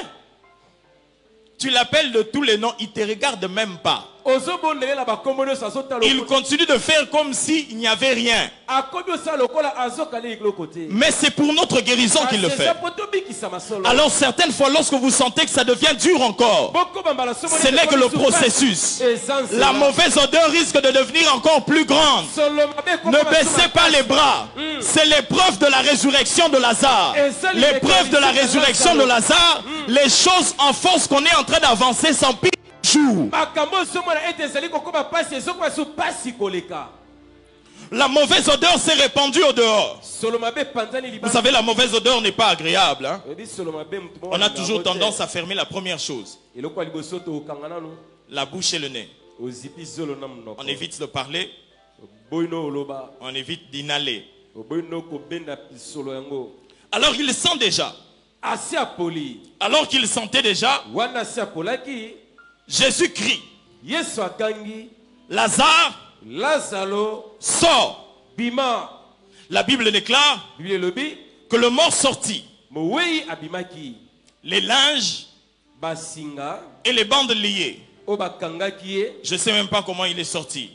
Tu l'appelles de tous les noms, il ne te regarde même pas. Il continue de faire comme s'il n'y avait rien. Mais c'est pour notre guérison qu'il le fait. Alors certaines fois, lorsque vous sentez que ça devient dur encore, ce n'est que le processus. La mauvaise odeur risque de devenir encore plus grande. Ne baissez pas les bras. C'est l'épreuve de la résurrection de Lazare. L'épreuve de la résurrection de Lazare, les choses en force qu'on est en train d'avancer s'empirent. La mauvaise odeur s'est répandue au dehors. Vous savez, la mauvaise odeur n'est pas agréable. Hein? On a toujours tendance à fermer la première chose, la bouche et le nez. On évite de parler, on évite d'inhaler. Alors il sent déjà. Alors qu'il sentait déjà, Jésus crie. Lazare, sort. La Bible déclare que le mort sortit. Les linges et les bandes liées. Je ne sais même pas comment il est sorti.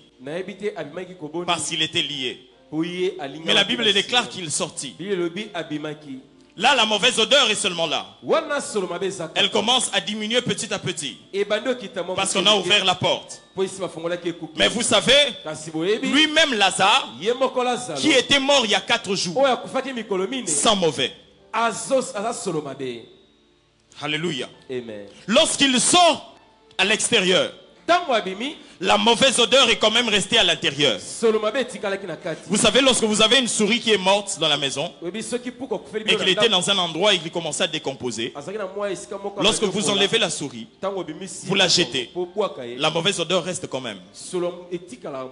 Parce qu'il était lié. Mais la Bible déclare qu'il sortit. Là, la mauvaise odeur est seulement là. Elle commence à diminuer petit à petit. Parce qu'on a ouvert la porte. Mais vous savez, lui-même Lazare, qui était mort il y a 4 jours, sent mauvais. Alléluia. Lorsqu'il sort à l'extérieur, la mauvaise odeur est quand même restée à l'intérieur. Vous savez, lorsque vous avez une souris qui est morte dans la maison et qu'il était dans un endroit et qu'il commençait à décomposer, lorsque vous enlevez la souris, vous la jetez, la mauvaise odeur reste quand même.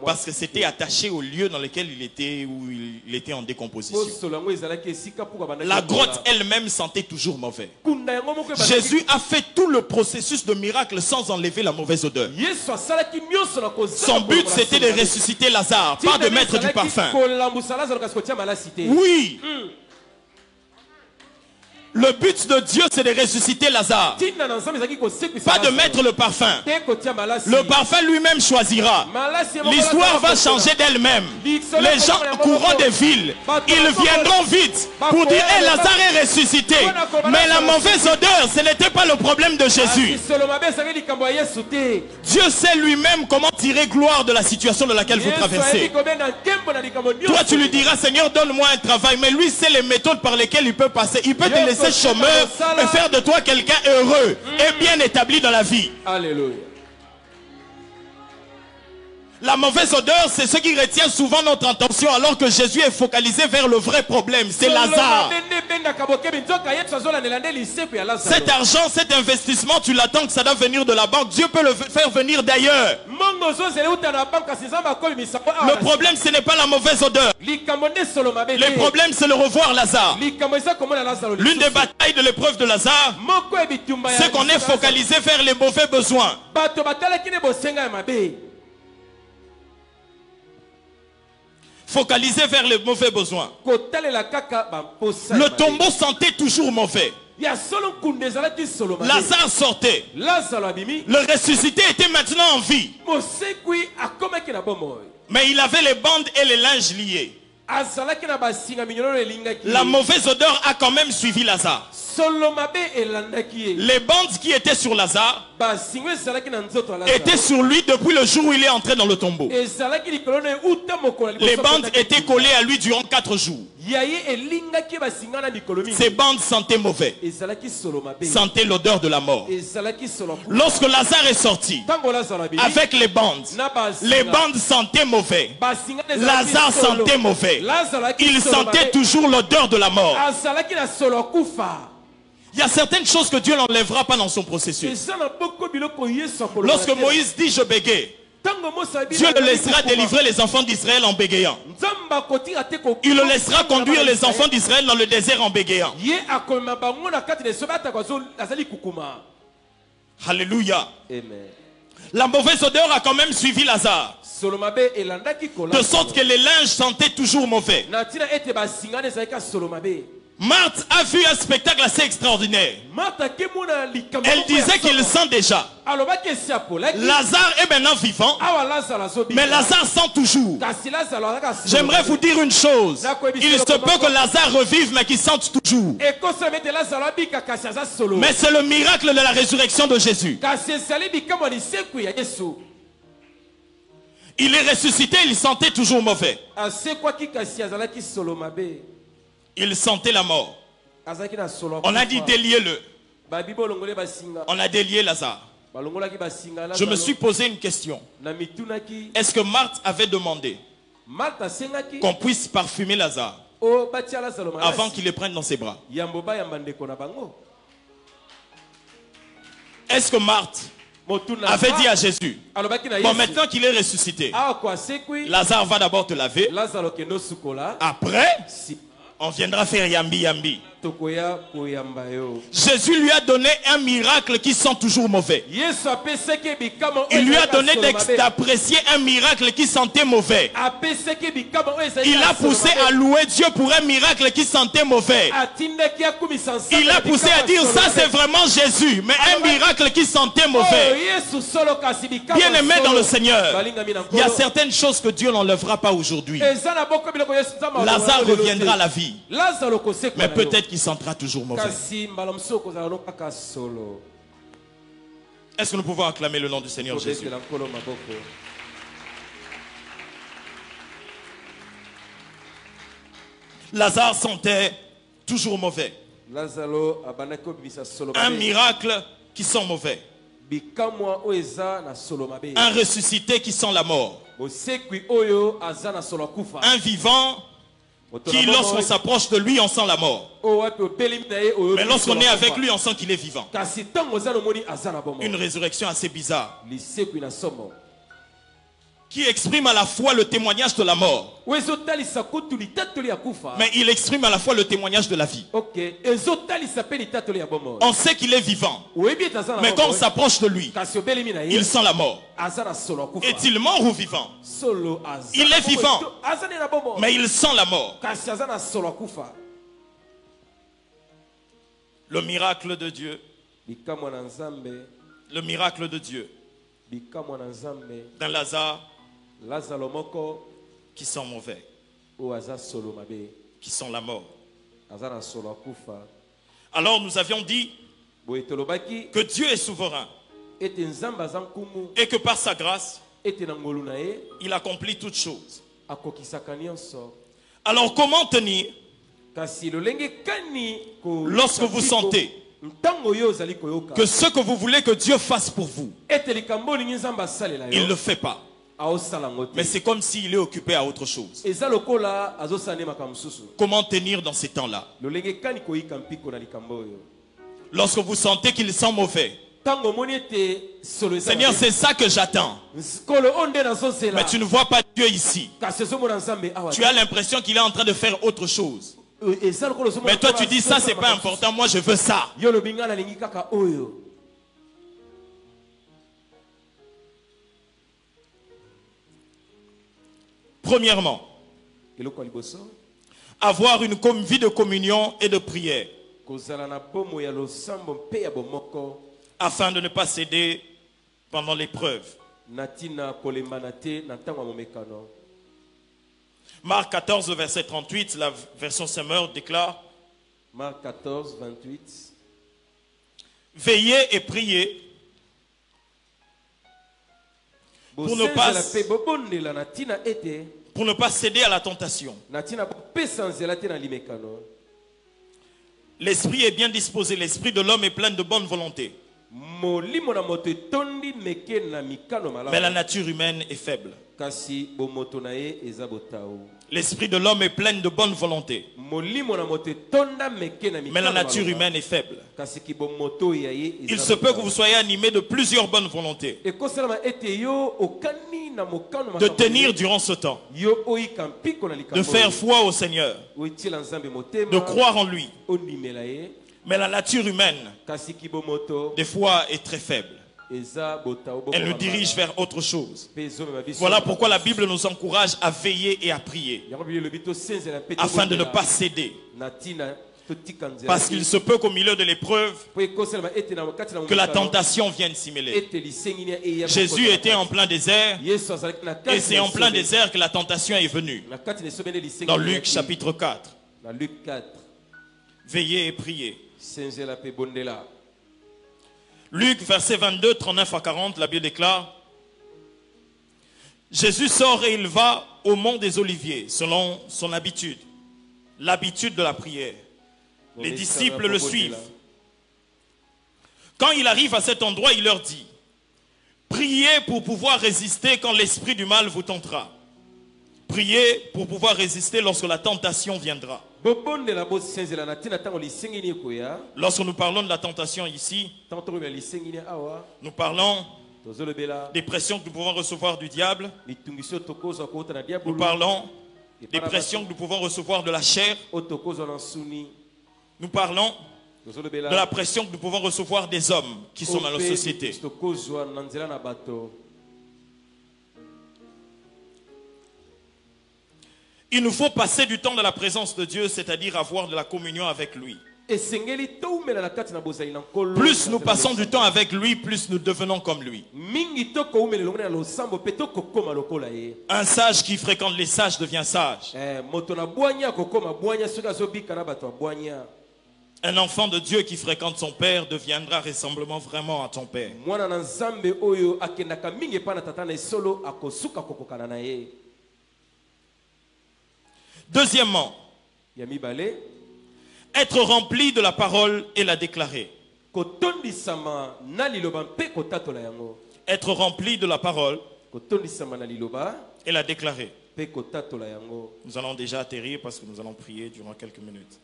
Parce que c'était attaché au lieu dans lequel il était, où il était en décomposition. La grotte elle-même sentait toujours mauvais. Jésus a fait tout le processus de miracle sans enlever la mauvaise odeur. Son but c'était de ressusciter Lazare, pas de mettre du parfum. Oui. Le but de Dieu c'est de ressusciter Lazare, pas de mettre le parfum. Le parfum lui-même choisira. L'histoire va changer d'elle-même. Les gens courant des villes, ils viendront vite pour dire hey, Lazare est ressuscité. Mais la mauvaise odeur, ce n'était pas le problème de Jésus. Dieu sait lui-même comment tirer gloire de la situation dans laquelle vous traversez. Toi tu lui diras Seigneur donne-moi un travail, mais lui sait les méthodes par lesquelles il peut passer. Il peut te laisser chômeur et faire de toi quelqu'un heureux et bien établi dans la vie. Alléluia. La mauvaise odeur, c'est ce qui retient souvent notre attention alors que Jésus est focalisé vers le vrai problème, c'est Lazare. Cet argent, cet investissement, tu l'attends que ça doit venir de la banque. Dieu peut le faire venir d'ailleurs. Le problème, ce n'est pas la mauvaise odeur. Le problème, c'est le revoir Lazare. L'une des batailles de l'épreuve de Lazare, c'est qu'on est focalisé vers les mauvais besoins. Focalisé vers les mauvais besoins. Le tombeau sentait toujours mauvais. Lazare sortait. Le ressuscité était maintenant en vie. Mais il avait les bandes et les linges liés. azalaki na basinga minyololo elingaki La mauvaise odeur a quand même suivi Lazare. solo mabe elandaki ye Les bandes qui étaient sur Lazare basinga ezalaki na nzoto ya Lazare étaient sur lui depuis le jour où il est entré dans le tombeau. ezalaki likolo na ye uta mokolo ya liboso Les bandes akendaki étaient collées à lui durant 4 jours. ya ye elingaki basinga na mikolo mingi Ces bandes sentaient mauvais, ezalaki solo mabe sentaient l'odeur de la mort. ezalaki solo kufa. Lorsque Lazare est sorti Ntango Lazare abimi, avec les bandes, na basinga, les bandes sentaient mauvais. basinga na ezalaki Lazare solo. sentait mauvais. Lazare azalaki Il solo sentait mabe. toujours l'odeur de la mort. azalaki na solo kufa. Il y a certaines choses que Dieu n'enlèvera pas dans son processus. eza na boko biloko yesu akoloba Lorsque na te. Moïse dit je bégaye, Ntango Mose abimi, Dieu le azalaki laissera kokoma. délivrer les enfants d'Israël en bégayant. Nzambe akotira te ko- Il le laissera Nzambe conduire les Israël. enfants d'Israël dans le désert en bégayant. ye akomema bango na kati na esobe atako azali kukuma. Alléluia. Amen. La mauvaise odeur a quand même suivi Lazare. solo mabe elandaki kola De sorte que les linges sentaient toujours mauvais. na ntina ete basingana ezalaki ya solo mabe. Marthe a vu un spectacle assez extraordinaire. Martha akemona likambo Elle moko ya disait qu'il solo. sent déjà. alobaki esi apolaki Lazare est maintenant vivant, awa lazaro azobika. mais Lazare sent toujours. kasi lazaro azalaka solo J'aimerais mabe. vous dire une chose. Il se peut que Lazare revive, mais qu'il sente toujours. ekosala ete lazaro abika kasi aza solo. Mais c'est le miracle de la résurrection de Jésus. kasi ezali bikamwa lisekwi ya yesu. Il est ressuscité, il sentait toujours mauvais. asekwaki kasi azalaki solo mabe. Il sentait la mort. azalaki na solo ya On a kufa. dit déliez-le. babi bolongoli basinga. On a délié Lazare. balongolaki basinga Je me Lazaro. suis posé une question. na mitunaki Est-ce que Marthe avait demandé Martha asengaki qu'on puisse parfumer Lazare o batia lazaro malasi. avant qu'il le prenne dans ses bras? yambo bayamba ndeko na bango. Est-ce que Marthe motuna avait dit à Jésus, alobaki na bon, yesu maintenant qu'il est ressuscité, awa kwa asekwi Lazare va d'abord te laver. lazaro kendo sukola Après, si on viendra faire yambi yambi. tokoya koyamba yo. Jésus lui a donné un miracle qui sent toujours mauvais. yesu apesaki bikama oyo Il lui a ezalaka donné solo mabe. d'apprécier un miracle qui sentait mauvais. apesaki bikama oyo ezalaki Il a solo poussé mabe. à louer Dieu pour un miracle qui sentait mauvais. atindaki akumisa nzambe Il a na poussé bikama à dire solo ça mabe. c'est vraiment Jésus, mais un miracle qui sentait oyo mauvais. yesu solo kasi bikama Bien-aimé solo. dans le Seigneur, balingami na il y a nkolo. certaines choses que Dieu n'enlèvera pas aujourd'hui. eza na boko biloko yesu nzambe Lazare alobaka lelo reviendra à te. la vie, lazaro kosekwa mais na yo. peut-être qu'il sentira toujours mauvais. kasi mbala mosusu okozala no kaka solo. Est-ce que nous pouvons acclamer le nom du Seigneur Jésus? Tobetela nkolo maboko. Lazare sentait toujours mauvais. lazaro abandaki kobimisa solo Un mabe. miracle qui sent mauvais. bikamwa oyo eza na solo mabe. Un ressuscité qui sent la mort. mosekwi oyo aza na solo ya kufa. Un vivant Moto qui, na lorsqu'on moko s'approche de lui, on sent la mort. oyo wapi opelemi na ye oyo Mais lorsqu'on solo est ya avec kufa. lui, on sent qu'il est vivant. kasi ntango oza nomoni aza na bomo. Une résurrection assez bizarre lisekwi na somo qui exprime à la fois le témoignage de la mort, oyo ezotalisa kutu litatoli ya kufa. mais il exprime à la fois le témoignage de la vie. ok ezotalisa mpe litatoli ya bomo. On sait qu'il est vivant, oyebi ete aza na mais quand on bomo, s'approche de lui, kasi obelemi na ye il sent la mort. aza na solo ya kufa. Est-il mort ou vivant? solo aza Il na est bomo. vivant. aza ne na bomo. Mais il sent la mort. kasi aza na solo ya kufa. Le miracle de Dieu, bikamwa na nzambe le miracle de Dieu bikamwa na nzambe dans Lazare lazaro moko qui sent mauvais, oyo aza solo mabe qui sent la mort. aza na solo ya kufa. Alors nous avions dit boye tolobaki que Dieu est souverain ete nzambe aza nkumu et que par sa grâce, ete na ngolu na ye il accomplit toutes choses. akokisaka nyonso. Alors comment tenir kasi lolenge kani ko- lorsque vous sentez ntango yo ozali koyoka que ce que vous voulez que Dieu fasse pour vous, ete likambo olingi nzambe asalela il ne yo le fait pas. aosala yango te. Mais c'est comme s'il est occupé à autre chose. eza lokola azosala nde makambo mosusu. Comment tenir dans ces temps-là? lolenge kani koyika mpiko na likambo oyo Lorsque vous sentez qu'il sent mauvais, ntango omoni ete solo eza Seigneur, mabe. c'est ça que j'attends. nkolo oyo nde nazozela Mais tu ne vois pas Dieu ici. kasi ozomona nzambe awa Tu as l'impression qu'il est en train de faire autre chose. eza lokola ozomona Mais toi, tu nkolo dis ça, azosala c'est pas makambo important. Moi, je veux ça. mosusu. yo lobi ngai nalingi kaka oyo. Premièrement, eloko ya liboso avoir une vie de communion et de prière kozala na bomo ya losambo mpe ya bomoko afin de ne pas céder pendant l'épreuve. na ntina kolembana te na ntango ya momekano. Marc 14, verset 38, la version Semeur déclare: Marc 14, 28. Veillez et priez pour ne pas céder à la tentation. L'esprit est bien disposé, l'esprit de l'homme est plein de bonne volonté. Mais la nature humaine est faible. L'esprit de l'homme est plein de bonne volonté. Mais la nature humaine est faible. Il se peut que vous soyez animé de plusieurs bonnes volontés. De tenir durant ce temps. De faire foi au Seigneur. De croire en lui. Mais la nature humaine, des fois, est très faible. Elle nous dirige vers autre chose. Voilà pourquoi la Bible nous encourage à veiller et à prier, afin de ne pas céder. Parce qu'il se peut qu'au milieu de l'épreuve, que la tentation vienne s'y mêler. Jésus était en plein désert, et c'est en plein désert que la tentation est venue. Dans Luc chapitre 4. Veillez et priez. Luc, verset 22, 39 à 40, la Bible déclare: Jésus sort et il va au mont des Oliviers, selon son habitude, l'habitude de la prière. Les disciples le suivent. Quand il arrive à cet endroit, il leur dit: priez pour pouvoir résister quand l'esprit du mal vous tentera. Priez pour pouvoir résister lorsque la tentation viendra. Lorsque nous parlons de la tentation ici, nous parlons des pressions que nous pouvons recevoir du diable. Nous parlons des pressions que nous pouvons recevoir de la chair. Nous parlons de la pression que nous pouvons recevoir des hommes qui sont dans notre société. Il nous faut passer du temps dans la présence de Dieu, c'est-à-dire avoir de la communion avec lui. Plus nous passons du temps avec lui, plus nous devenons comme lui. Un sage qui fréquente les sages devient sage. Un enfant de Dieu qui fréquente son père deviendra ressemblement vraiment à son père. Deuxièmement, être rempli de la parole et la déclarer. Être rempli de la parole et la déclarer. Nous allons déjà atterrir parce que nous allons prier durant quelques minutes.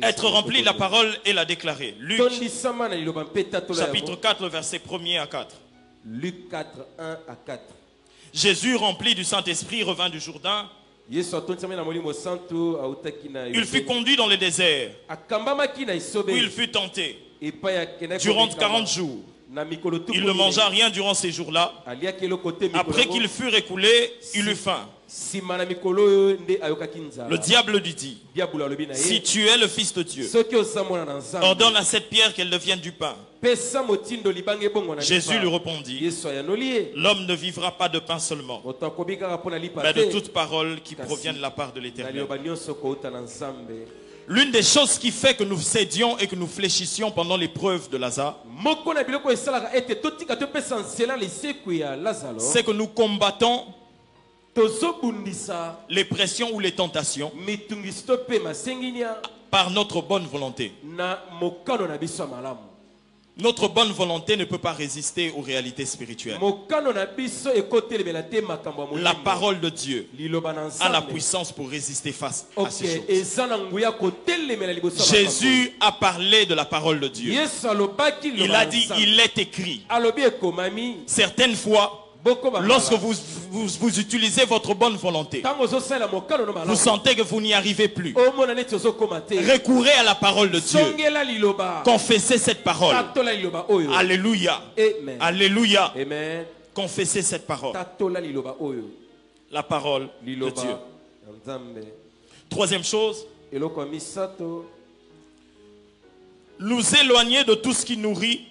Être rempli de la parole et la déclarer. Luc chapitre 4, verset 1er à 4. Luc 4, 1 à 4. Jésus, rempli du Saint-Esprit, revint du Jourdain. Il fut conduit dans le désert, où il fut tenté. Durant 40 jours, il ne mangea rien durant ces jours-là. Après qu'il fut écoulé, il eut faim. Le diable lui dit: si tu es le Fils de Dieu, ordonne à cette pierre qu'elle devienne du pain. Jésus lui répondit: l'homme ne vivra pas de pain seulement, mais de toute parole qui provient de la part de l'Éternel. L'une des choses qui fait que nous cédions et que nous fléchissions pendant l'épreuve de Lazare, c'est que nous combattons les pressions ou les tentations par notre bonne volonté. Notre bonne volonté ne peut pas résister aux réalités spirituelles. La parole de Dieu a la puissance pour résister face à ces choses. Jésus a parlé de la parole de Dieu. Il a dit: il est écrit. Certaines fois, lorsque vous utilisez votre bonne volonté, vous sentez que vous n'y arrivez plus. Recourez à la parole de Dieu. Confessez cette parole. Alléluia. Alléluia. Confessez cette parole. La parole de Dieu. Troisième chose, nous éloigner de tout ce qui nourrit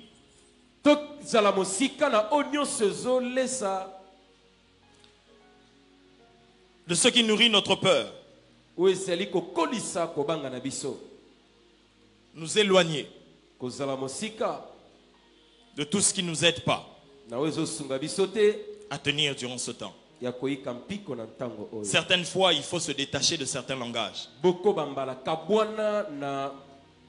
de ce qui nourrit notre peur, oyo ezali kokolisa kobanga na biso nous éloigner kozala mosika de tout ce qui ne nous aide pas na oyo ezosunga biso te à tenir durant ce temps. ya koyika mpiko na ntango oyo Certaines fois, il faut se détacher de certains langages. boko bambala kabwana na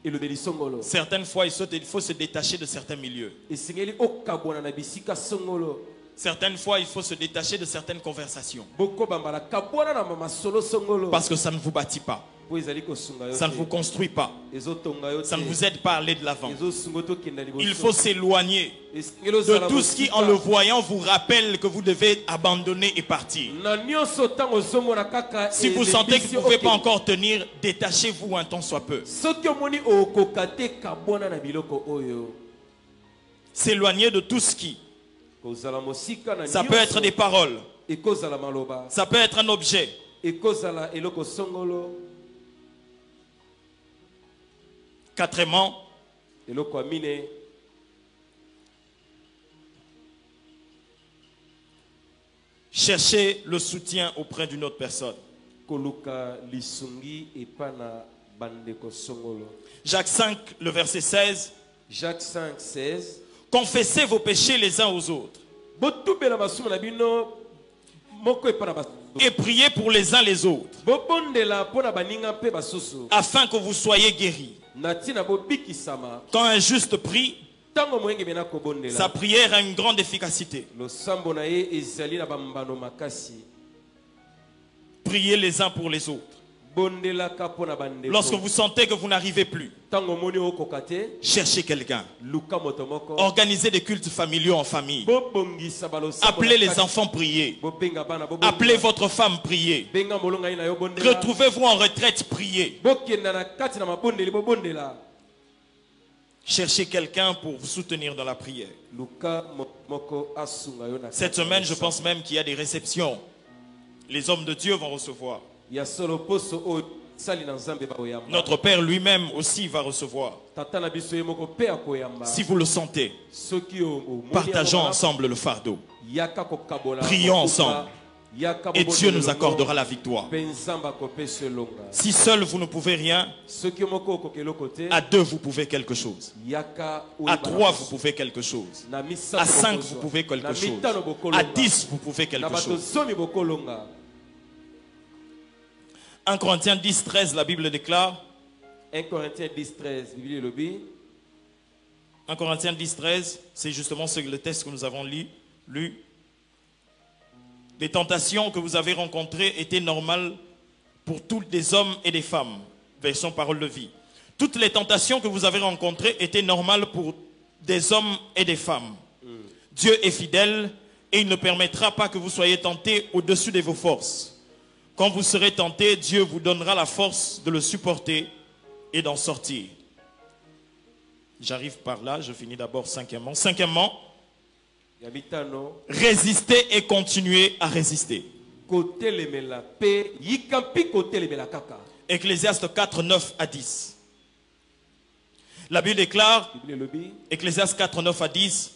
elobeli songolo Certaines fois, il faut se détacher de certains milieux. esengeli okabwana na bisika songolo Certaines fois, il faut se détacher de certaines conversations. boko bambala kabwana na masolo songolo Parce que ça ne vous bâtit pas. po ezali kosunga yo Ça ne vous te construit pas. ezotonga yo Ça ne te vous aide pas à aller de l'avant. ezosunga tokenda liboso Il faut s'éloigner esengeli de ozala tout ce qui, mosika en le voyant, vous rappelle que vous devez abandonner et partir. na nyonso ntango ozomona kaka Si vous sentez que vous ne elembisi pouvez pas okende. encore tenir, détachez-vous un temps soit peu. soki omoni okoka te kabwana na biloko oyo S'éloigner de tout ce qui. kozala mosika na Ça peut être des paroles. ekozala maloba Ça peut être un objet. ekozala eloko songolo Quatrièmement, eloko ya mine chercher le soutien auprès d'une autre personne. koluka lisungi epa na bandeko songolo. Jacques 5, le verset 16. Jacques 5, 16. Confessez vos péchés les uns aux autres botubela masumu na bino moko epa na basusu et priez pour les uns les autres bobondela mpo na baninga mpe basusu afin que vous soyez guéris. na ntina bobikisama Quand un juste prie, ntango moyenge bena sa kobondela prière a une grande efficacité. losambo na ye ezali na bambano makasi Priez les uns pour les autres. bondelaka mpo na Lorsque bandeko vous sentez que vous n'arrivez plus, ntango omoni okoka te cherchez quelqu'un. luka moto moko Organisez des cultes familiaux en famille. bobongisa balosambo Appelez na les kati. enfants, priez. bobenga bana bobonga. Appelez votre femme, priez. benga molonga ye na yo bondela Retrouvez-vous en retraite, priez. bokenda na kati na mabondeli bobondela Cherchez quelqu'un pour vous soutenir dans la prière. luka moko asunga yo na kati Cette na semaine, je losambo. pense même qu'il y a des réceptions. Les hommes de Dieu vont recevoir. ya solo poso oyo sali na nzambe bakoyamba Notre Père lui-même aussi va recevoir. tata na biso ye moko mpe akoyamba Si vous le sentez, soki omoni partageons yango ensemble le fardeau. yaka kokabola Prions mokufa, ensemble. yaka Et bobondela Dieu nous elongo, accordera la victoire. mpe nzambe akopesa elonga Si seul vous ne pouvez rien, soki moko okoka eloko te à deux vous pouvez quelque chose. yaka À oyeba trois na vous pouvez quelque chose. na misato À 5 bokozwa. vous pouvez quelque na chose. mitano bokolonga. À 10 vous pouvez na quelque bato chose. zomi bokolonga 1 Corinthiens 10, 13, la Bible déclare. 1 Corinthiens 10, 13 Bible elobi 1 Corinthiens 10, 13, c'est justement le texte que nous avons lu. Les tentations que vous avez rencontrées étaient normales pour tous les hommes et des femmes. Version parole de vie. Toutes les tentations que vous avez rencontrées étaient normales pour des hommes et des femmes. Dieu est fidèle et il ne permettra pas que vous soyez tentés au-dessus de vos forces. Quand vous serez tentés, Dieu vous donnera la force de le supporter et d'en sortir. J'arrive par là, je finis d'abord cinquièmement. Cinquièmement, ya mitano résistez et continuez à résister. kotelemela mpe yika mpi kotelemela kaka Ecclésiaste 4, 9 à 10. La Bible déclare, Bible elobi Ecclésiaste 4, 9 à 10,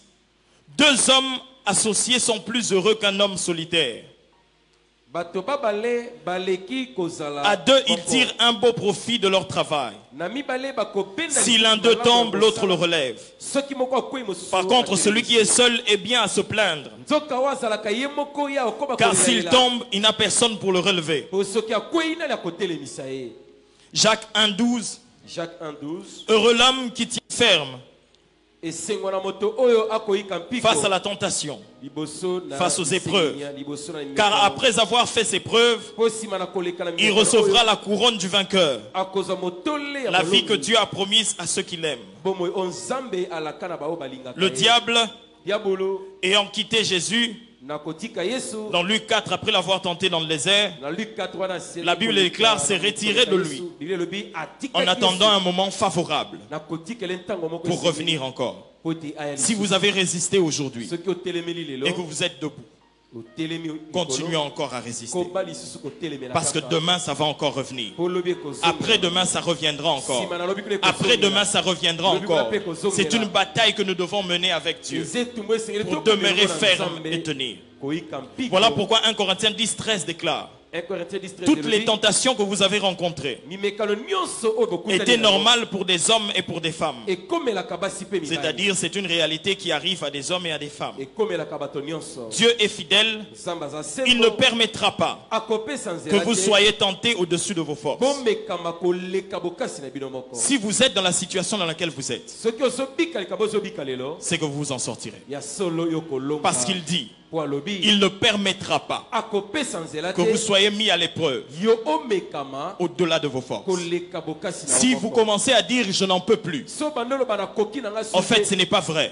deux hommes associés sont plus heureux qu'un homme solitaire. bato babale baleki kozala À deux, ils moko. tirent un beau profit de leur travail. na mibale bakobenda Si l'un d'eux tombe, l'autre le relève. soki moko akwei mosusu Par contre, celui qui est seul est bien à se plaindre. nzoka oyo azalaka ye moko ya okoba Car s'il tombe, il n'a personne pour le relever. po soki akwei nani akotelemisa ye Jacques 1, 12. Jacques 1:12 Heureux l'homme qui tient ferme esengo na moto oyo akoyika mpiko face à la tentation. liboso na face aux épreuves. lisengenya, liboso na Car après avoir fait ses preuves, po nsima na koleka na il mikolo recevra oyo, la couronne du vainqueur. akozwa motole ya La vie que molongi. Dieu a promise à ceux qui l'aiment. bomoi oyo nzambe alaka na bao balingaka Le ye. diable, diabolo ayant quitté Jésus, na kotika yesu dans Luc 4, après l'avoir tenté dans le désert, na Luc 4 wana se- La Bible déclare, s'est retiré de lui. Bible elobi, atika en attendant Yesu, un moment favorable na kotikela ntango moko pour esengeli, revenir encore. po ete aya Si lisusu. vous avez résisté aujourd'hui soki otelemeli lelo et que vous êtes debout, otelemi likolo, continuez encore à résister. koba lisusu kotelemela Parce que kaka. demain, ça va encore revenir. Po lobi ekozonga. Après-demain, ça reviendra encore. Sima na lobi kuna ekozongela. Après-demain, ça reviendra encore. C'est une bataille que nous devons mener avec Dieu Nzetu mwe esengeli pour tokende demeurer na ferme Nzambe, et tenir. koyika mpiko. Voilà pourquoi 1 Corinthiens 10, 13 déclare 1 Corinthiens 10, 13, toutes les tentations que vous avez rencontrées étaient normales pour des hommes et pour des femmes. C'est-à-dire, c'est une réalité qui arrive à des hommes et à des femmes. Dieu est fidèle. Il ne permettra pas que vous soyez tentés au-dessus de vos forces. Si vous êtes dans la situation dans laquelle vous êtes, c'est que vous vous en sortirez. Parce qu'il dit, il ne permettra pas que vous soyez mis à l'épreuve au-delà de vos forces. Si vous commencez à dire je n'en peux plus, en fait ce n'est pas vrai.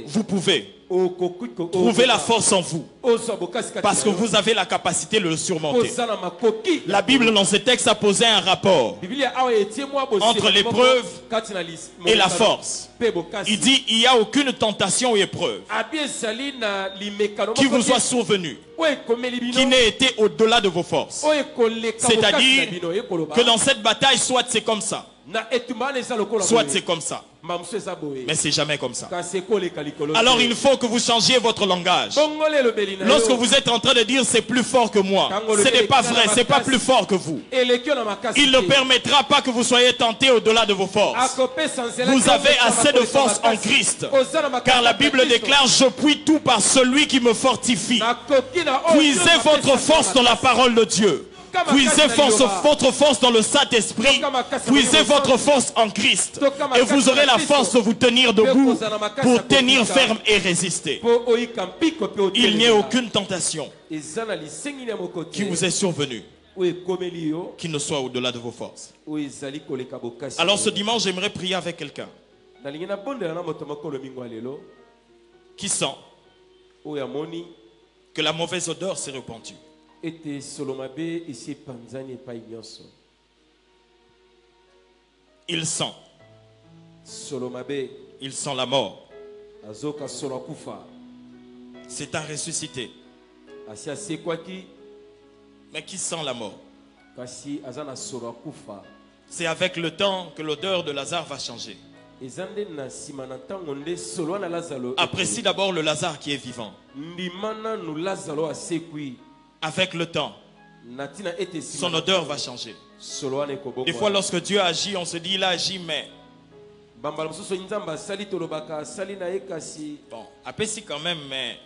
Vous pouvez trouver la force en vous parce que vous avez la capacité de le surmonter. La Bible dans ce texte a posé un rapport entre l'épreuve et la force. Il dit il n'y a aucune tentation ou épreuve qui vous soit survenue qui n'ait été au-delà de vos forces. C'est-à-dire que dans cette bataille, soit c'est comme ça, soit c'est comme ça, mais c'est jamais comme ça. Alors il faut que vous changiez votre langage. Lorsque vous êtes en train de dire c'est plus fort que moi, ce n'est pas vrai, c'est pas plus fort que vous. Il ne permettra pas que vous soyez tentés au-delà de vos forces. Vous avez assez de force en Christ, car la Bible déclare je puis tout par celui qui me fortifie. Puisez votre force dans la parole de Dieu. Puisez votre force dans le Saint-Esprit. Puisez votre force en Christ. Et vous aurez la force de vous tenir debout pour tenir ferme et résister. Il n'y a aucune tentation qui vous est survenue qui ne soit au-delà de vos forces. Alors ce dimanche, j'aimerais prier avec quelqu'un qui sent que la mauvaise odeur s'est répandue. Il sent la mort. C'est un ressuscité. Mais qui sent la mort? C'est avec le temps que l'odeur de Lazare va changer. Apprécie d'abord le Lazare qui est vivant. Avec le temps, son odeur va changer. Des fois, lorsque Dieu agit, on se dit il a agi, mais bon, apprécie quand même, mais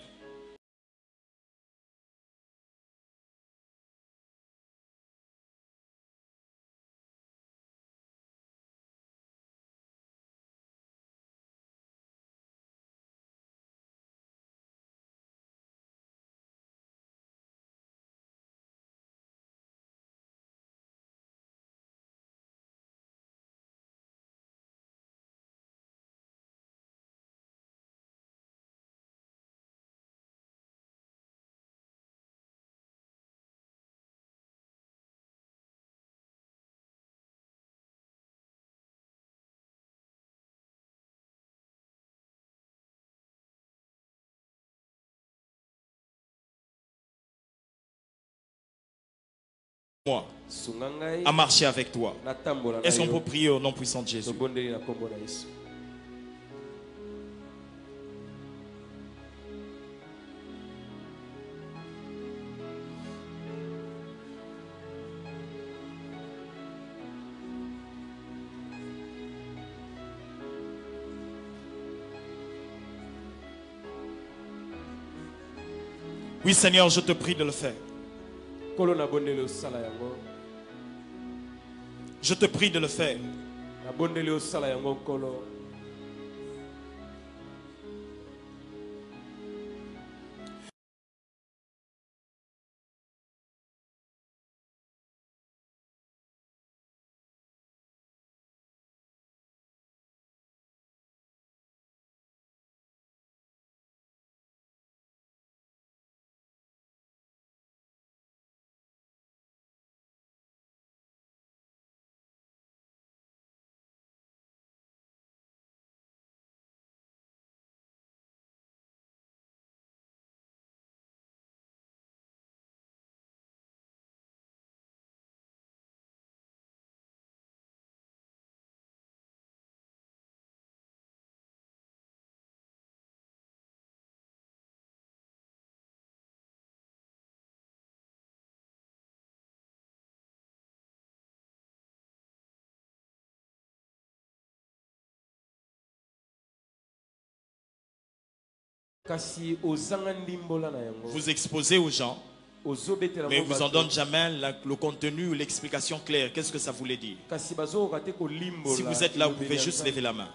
moi à marcher avec toi. Est-ce qu'on peut prier au nom puissant de Jésus? Oui Seigneur, je te prie de le faire. Je te prie de le faire. kasi ozanga ndimbola na yango. Vous exposez aux gens, Ozobetela mais mo vous en bato. donnez jamais le contenu ou l'explication claire. Qu'est-ce que ça voulait dire? Kasi bazokoka te kolimbola. Si vous êtes là, vous elobeli pouvez ya juste Nzambe. lever la main.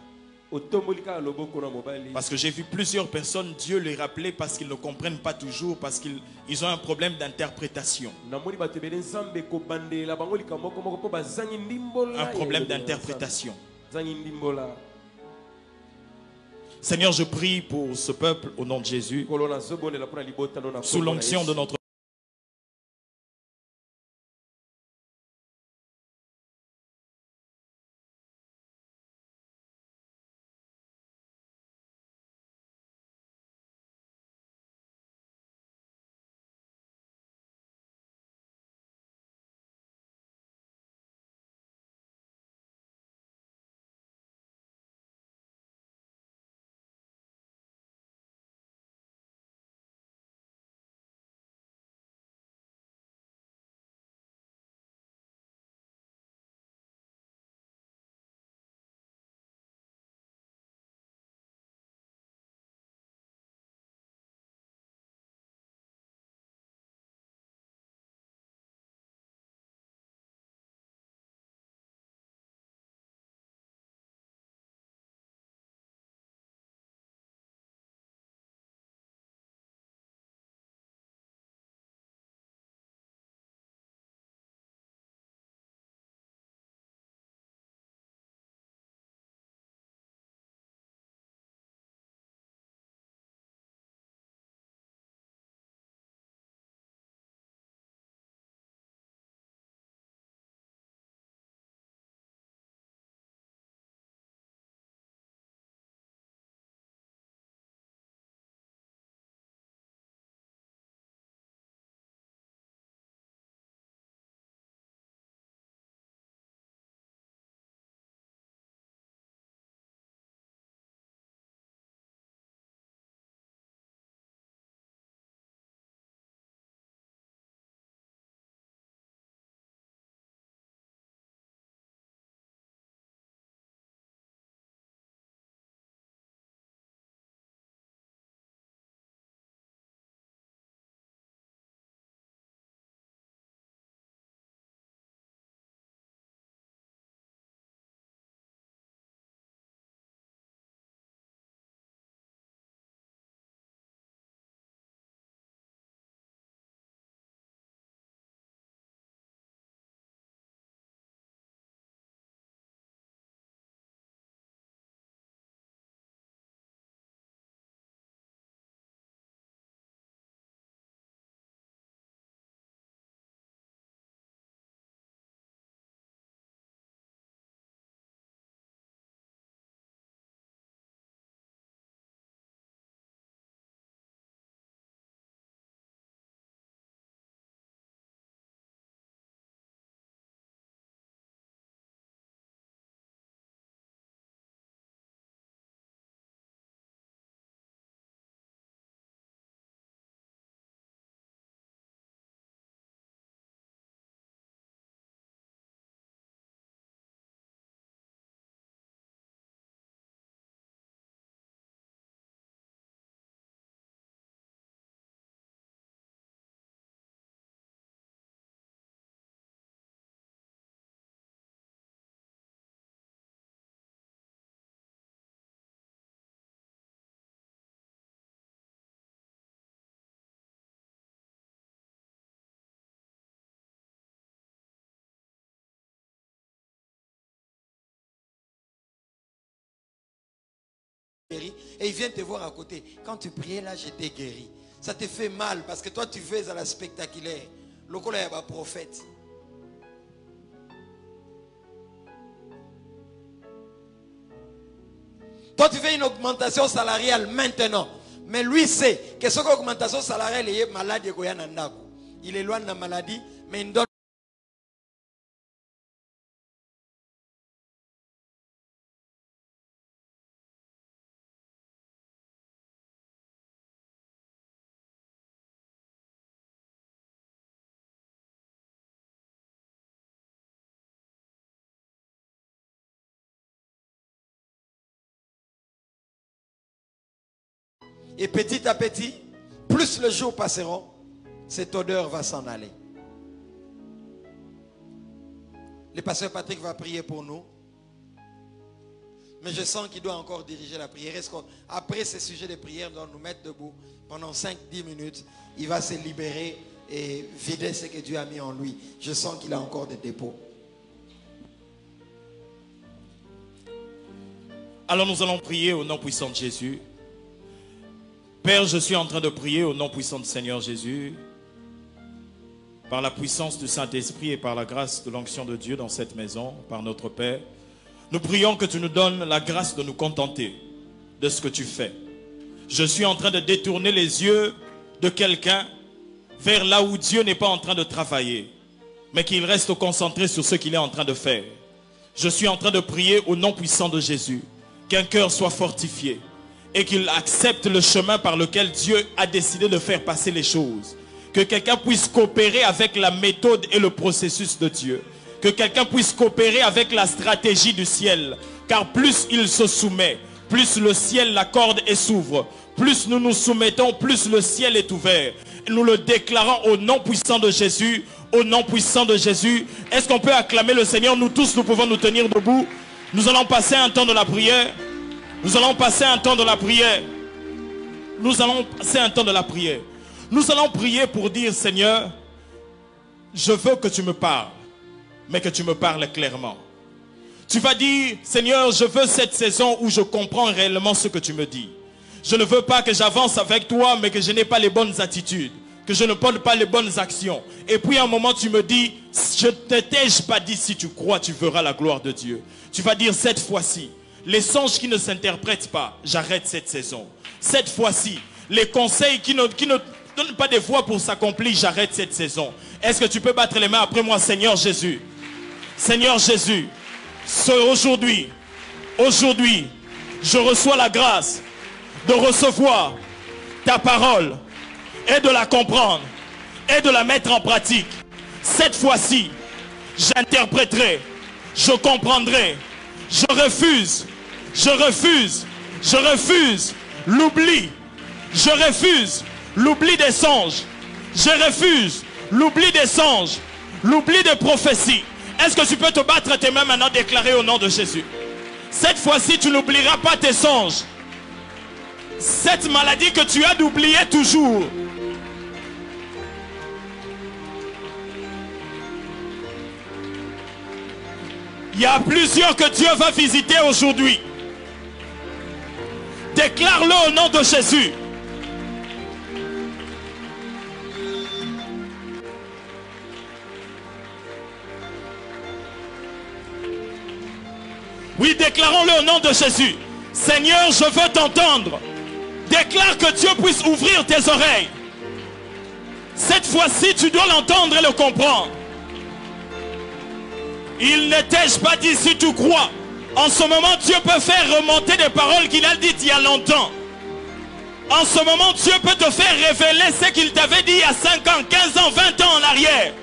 Otomboli kaka loboko na mobali. Parce que j'ai vu plusieurs personnes, Dieu les rappelait parce qu'ils ne comprennent pas toujours, parce qu'ils ont un problème d'interprétation. Namoni bato ebele Nzambe kobandela bango likambo moko mpo bazangi ndimbola. Un problème ya elobeli ya d'interprétation. Nzambe. Zangi ndimbola. Seigneur, je prie pour ce peuple au nom de Jésus, Kolo nazobonela mpona libotano na sous kombo na l'onction Yesu. de notre Et il vient te voir à côté. Quand tu priais là, j'étais guéri. Ça te fait mal parce que toi tu fais à la spectaculaire. Le collègue est un prophète. Toi tu fais une augmentation salariale maintenant. Mais lui sait que cette augmentation salariale est malade. Il est loin de la maladie, mais il donne. Et petit à petit, plus les jours passeront, cette odeur va s'en aller. Le pasteur Patrick va prier pour nous. Mais je sens qu'il doit encore diriger la prière. Après ce sujet de prière, nous allons nous mettre debout pendant 5-10 minutes. Il va se libérer et vider ce que Dieu a mis en lui. Je sens qu'il a encore des dépôts. Alors nous allons prier au nom puissant de Jésus. Père, je suis en train de prier au nom puissant du Seigneur Jésus. Par la puissance du Saint-Esprit et par la grâce de l'onction de Dieu dans cette maison, par notre Père. Nous prions que tu nous donnes la grâce de nous contenter de ce que tu fais. Je suis en train de détourner les yeux de quelqu'un vers là où Dieu n'est pas en train de travailler, mais qu'il reste concentré sur ce qu'il est en train de faire. Je suis en train de prier au nom puissant de Jésus, qu'un cœur soit fortifié et qu'il accepte le chemin par lequel Dieu a décidé de faire passer les choses. Que quelqu'un puisse coopérer avec la méthode et le processus de Dieu. Que quelqu'un puisse coopérer avec la stratégie du ciel. Car plus il se soumet, plus le ciel l'accorde et s'ouvre. Plus nous nous soumettons, plus le ciel est ouvert. Et nous le déclarons au nom puissant de Jésus. Au nom puissant de Jésus. Est-ce qu'on peut acclamer le Seigneur? Nous tous, nous pouvons nous tenir debout. Nous allons passer un temps de la prière. Nous allons passer un temps de la prière. Nous allons passer un temps de la prière. Nous allons prier pour dire, Seigneur, je veux que tu me parles, mais que tu me parles clairement. Tu vas dire, Seigneur, je veux cette saison où je comprends réellement ce que tu me dis. Je ne veux pas que j'avance avec toi, mais que je n'ai pas les bonnes attitudes, que je ne porte pas les bonnes actions. Et puis à un moment, tu me dis, je ne t'ai-je pas dit, si tu crois, tu verras la gloire de Dieu. Tu vas dire, cette fois-ci, les songes qui ne s'interprètent pas, j'arrête cette saison. Cette fois-ci, les conseils qui ne donnent pas des voix pour s'accomplir, j'arrête cette saison. Est-ce que tu peux battre les mains après moi, Seigneur Jésus? Seigneur Jésus, aujourd'hui, je reçois la grâce de recevoir ta parole et de la comprendre et de la mettre en pratique. Cette fois-ci, j'interpréterai, je comprendrai, je refuse l'oubli, je refuse l'oubli des songes, je refuse l'oubli des songes, l'oubli des prophéties. Est-ce que tu peux te battre tes mains maintenant, déclarer au nom de Jésus? Cette fois-ci, tu n'oublieras pas tes songes. Cette maladie que tu as d'oublier toujours. Il y a plusieurs que Dieu va visiter aujourd'hui. Déclare-le au nom de Jésus. Oui, déclarons-le au nom de Jésus. Seigneur, je veux t'entendre. Déclare que Dieu puisse ouvrir tes oreilles. Cette fois-ci, tu dois l'entendre et le comprendre. Il ne t'ai-je pas dit, si tu crois. En ce moment, Dieu peut faire remonter des paroles qu'il a dites il y a longtemps. En ce moment, Dieu peut te faire révéler ce qu'il t'avait dit il y a 5 ans, 15 ans, 20 ans en arrière.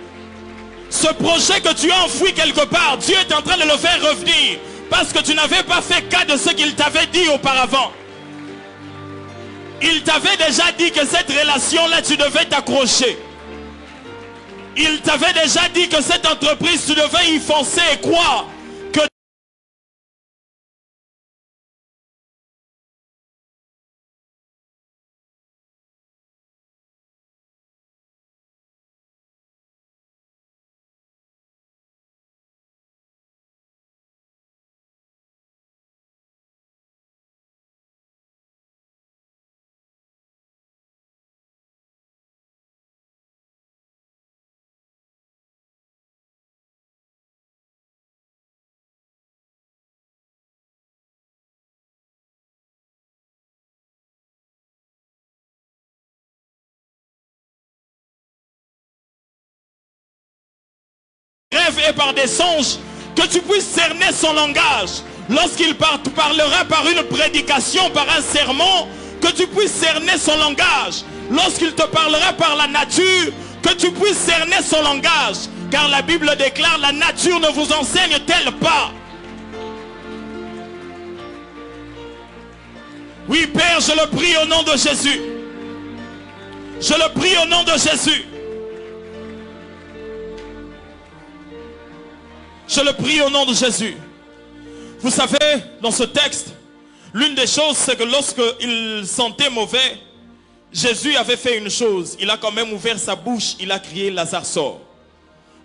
Ce projet que tu as enfoui quelque part, Dieu est en train de le faire revenir. Parce que tu n'avais pas fait cas de ce qu'il t'avait dit auparavant. Il t'avait déjà dit que cette relation-là, tu devais t'accrocher. Il t'avait déjà dit que cette entreprise, tu devais y foncer et croire que rêve et par des songes, que tu puisses cerner son langage. Lorsqu'il parlera par une prédication, par un sermon, que tu puisses cerner son langage. Lorsqu'il te parlera par la nature, que tu puisses cerner son langage. Car la Bible déclare, la nature ne vous enseigne-t-elle pas? Oui, Père, je le prie au nom de Jésus. Je le prie au nom de Jésus. Je le prie au nom de Jésus. Vous savez, dans ce texte, l'une des choses, c'est que lorsqu'il sentait mauvais, Jésus avait fait une chose. Il a quand même ouvert sa bouche, il a crié, Lazare sort.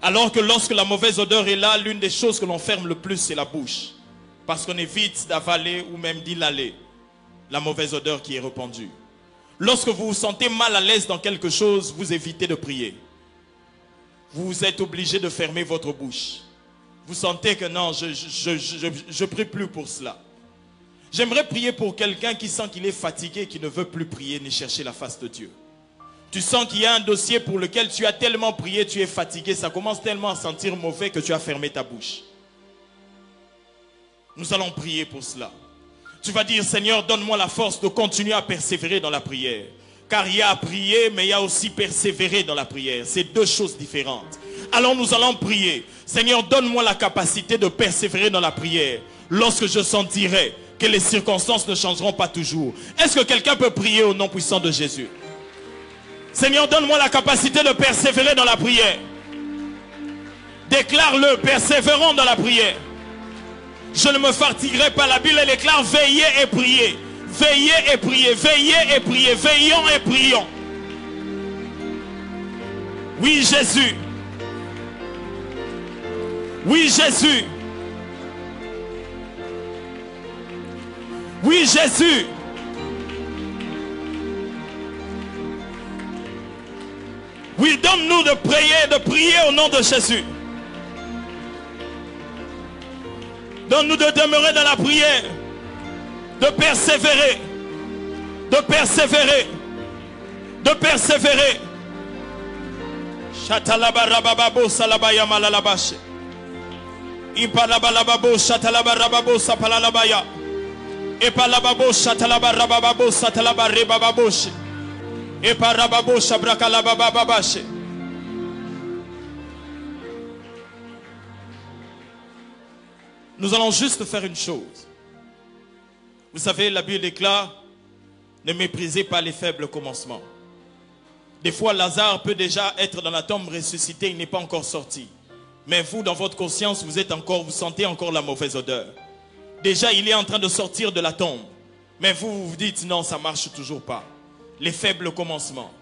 Alors que lorsque la mauvaise odeur est là, l'une des choses que l'on ferme le plus, c'est la bouche. Parce qu'on évite d'avaler ou même d'inhaler la mauvaise odeur qui est répandue. Lorsque vous vous sentez mal à l'aise dans quelque chose, vous évitez de prier. Vous êtes obligé de fermer votre bouche. Vous sentez que non, je prie plus pour cela. J'aimerais prier pour quelqu'un qui sent qu'il est fatigué, qui ne veut plus prier ni chercher la face de Dieu. Tu sens qu'il y a un dossier pour lequel tu as tellement prié, tu es fatigué, ça commence tellement à sentir mauvais que tu as fermé ta bouche. Nous allons prier pour cela. Tu vas dire, Seigneur, donne-moi la force de continuer à persévérer dans la prière. Car il y a à prier, mais il y a aussi persévérer dans la prière. C'est deux choses différentes. Alors nous allons prier. Seigneur, donne-moi la capacité de persévérer dans la prière lorsque je sentirai que les circonstances ne changeront pas toujours. Est-ce que quelqu'un peut prier au nom puissant de Jésus? Seigneur, donne-moi la capacité de persévérer dans la prière. Déclare-le, persévérons dans la prière. Je ne me fatiguerai pas. La Bible déclare, veillez et priez. Veillez et priez, veillez et priez, veillons et prions. Oui, Jésus. Oui, Jésus. Oui, Jésus. Oui, donne-nous de prier au nom de Jésus. Donne-nous de demeurer dans la prière, de persévérer, de persévérer, de persévérer. Chatalabarababo salabaya malalabache. Impalabalababo chatalabarababo sapalalabaya. Epalababo chatalabarababo satalabarebababoche. Eparababo shabrakalabababashe. Nous allons juste faire une chose. Vous savez, la Bible déclare, ne méprisez pas les faibles commencements. Des fois, Lazare peut déjà être dans la tombe ressuscité, il n'est pas encore sorti. Mais vous, dans votre conscience, vous sentez encore la mauvaise odeur. Déjà, il est en train de sortir de la tombe. Mais vous vous dites, non, ça ne marche toujours pas. Les faibles commencements.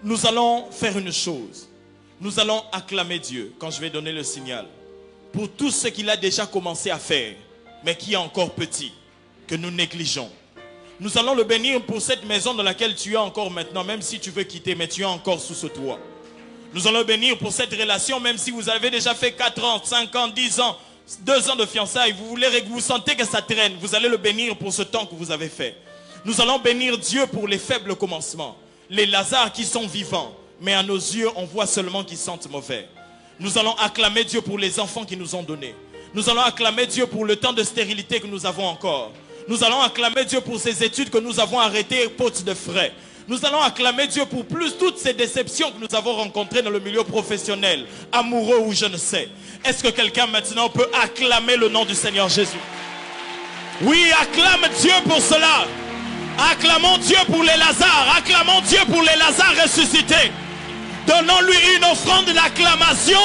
Nous allons faire une chose. Nous allons acclamer Dieu quand je vais donner le signal. Pour tout ce qu'il a déjà commencé à faire, mais qui est encore petit, que nous négligeons. Nous allons le bénir pour cette maison dans laquelle tu es encore maintenant, même si tu veux quitter, mais tu es encore sous ce toit. Nous allons le bénir pour cette relation, même si vous avez déjà fait 4 ans, 5 ans, 10 ans, 2 ans de fiançailles, vous sentez que ça traîne, vous allez le bénir pour ce temps que vous avez fait. Nous allons bénir Dieu pour les faibles commencements, les Lazare qui sont vivants, mais à nos yeux, on voit seulement qu'ils sentent mauvais. Nous allons acclamer Dieu pour les enfants qu'ils nous ont donnés. Nous allons acclamer Dieu pour le temps de stérilité que nous avons encore. Nous allons acclamer Dieu pour ces études que nous avons arrêtées faute de frais. Nous allons acclamer Dieu pour toutes ces déceptions que nous avons rencontrées dans le milieu professionnel, amoureux ou je ne sais. Est-ce que quelqu'un maintenant peut acclamer le nom du Seigneur Jésus? Oui, acclame Dieu pour cela. Acclamons Dieu pour les Lazare. Acclamons Dieu pour les Lazare ressuscités. Donnons-lui une offrande d'acclamation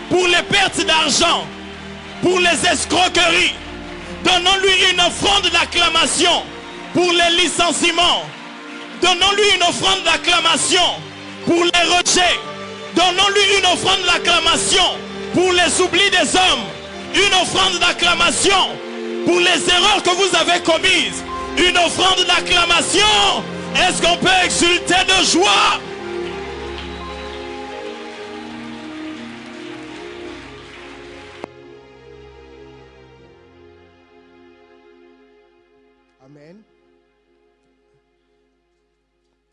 pour les pertes d'argent, pour les escroqueries. Donnons-lui une offrande d'acclamation pour les licenciements. Donnons-lui une offrande d'acclamation pour les rejets. Donnons-lui une offrande d'acclamation pour les oublis des hommes. Une offrande d'acclamation pour les erreurs que vous avez commises. Une offrande d'acclamation. Est-ce qu'on peut exulter de joie? Amen.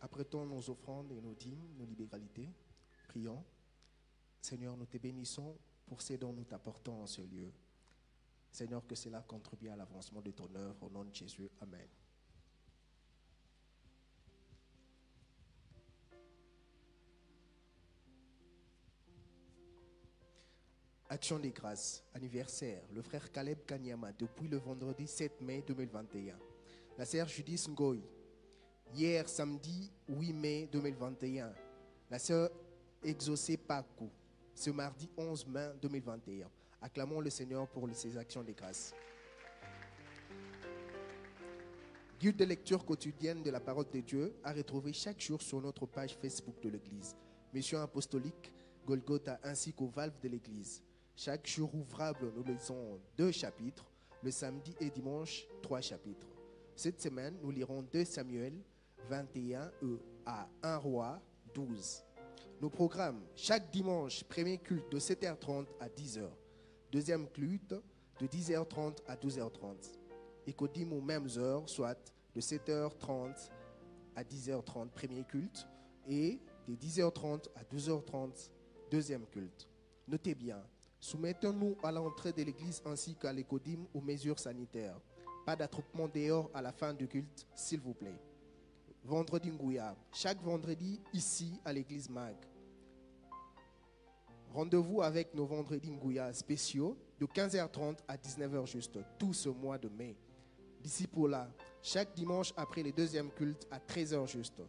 Apprêtons nos offrandes et nos dîmes, nos libéralités. Prions. Seigneur, nous te bénissons pour ces dons que nous t'apportons en ce lieu. Seigneur, que cela contribue à l'avancement de ton œuvre. Au nom de Jésus. Amen. Action des grâces, anniversaire, le frère Caleb Kanyama, depuis le vendredi 7 mai 2021. La sœur Judith Ngoy. Hier, samedi 8 mai 2021, la sœur Exaucée Pakou. Ce mardi 11 mai 2021. Acclamons le Seigneur pour ses actions de grâce. Guide de lecture quotidienne de la parole de Dieu à retrouver chaque jour sur notre page Facebook de l'Église. Mission apostolique Golgotha ainsi qu'aux valves de l'Église. Chaque jour ouvrable, nous lisons 2 chapitres. Le samedi et dimanche, 3 chapitres. Cette semaine, nous lirons 2 Samuel 21 à 1 Roi 12. Nos programmes, chaque dimanche, premier culte de 7h30 à 10h. Deuxième culte de 10h30 à 12h30. Et qu'audim aux mêmes heures, soit de 7h30 à 10h30, premier culte, et de 10h30 à 12h30, deuxième culte. Notez bien, soumettons-nous à l'entrée de l'église ainsi qu'à l'écodim aux mesures sanitaires. Pas d'attroupement dehors à la fin du culte, s'il vous plaît. Vendredi Ngouya, chaque vendredi ici à l'église MAG. Rendez-vous avec nos vendredis Ngouya spéciaux de 15h30 à 19h juste, tout ce mois de mai. D'ici pour là, chaque dimanche après le deuxième culte à 13h juste.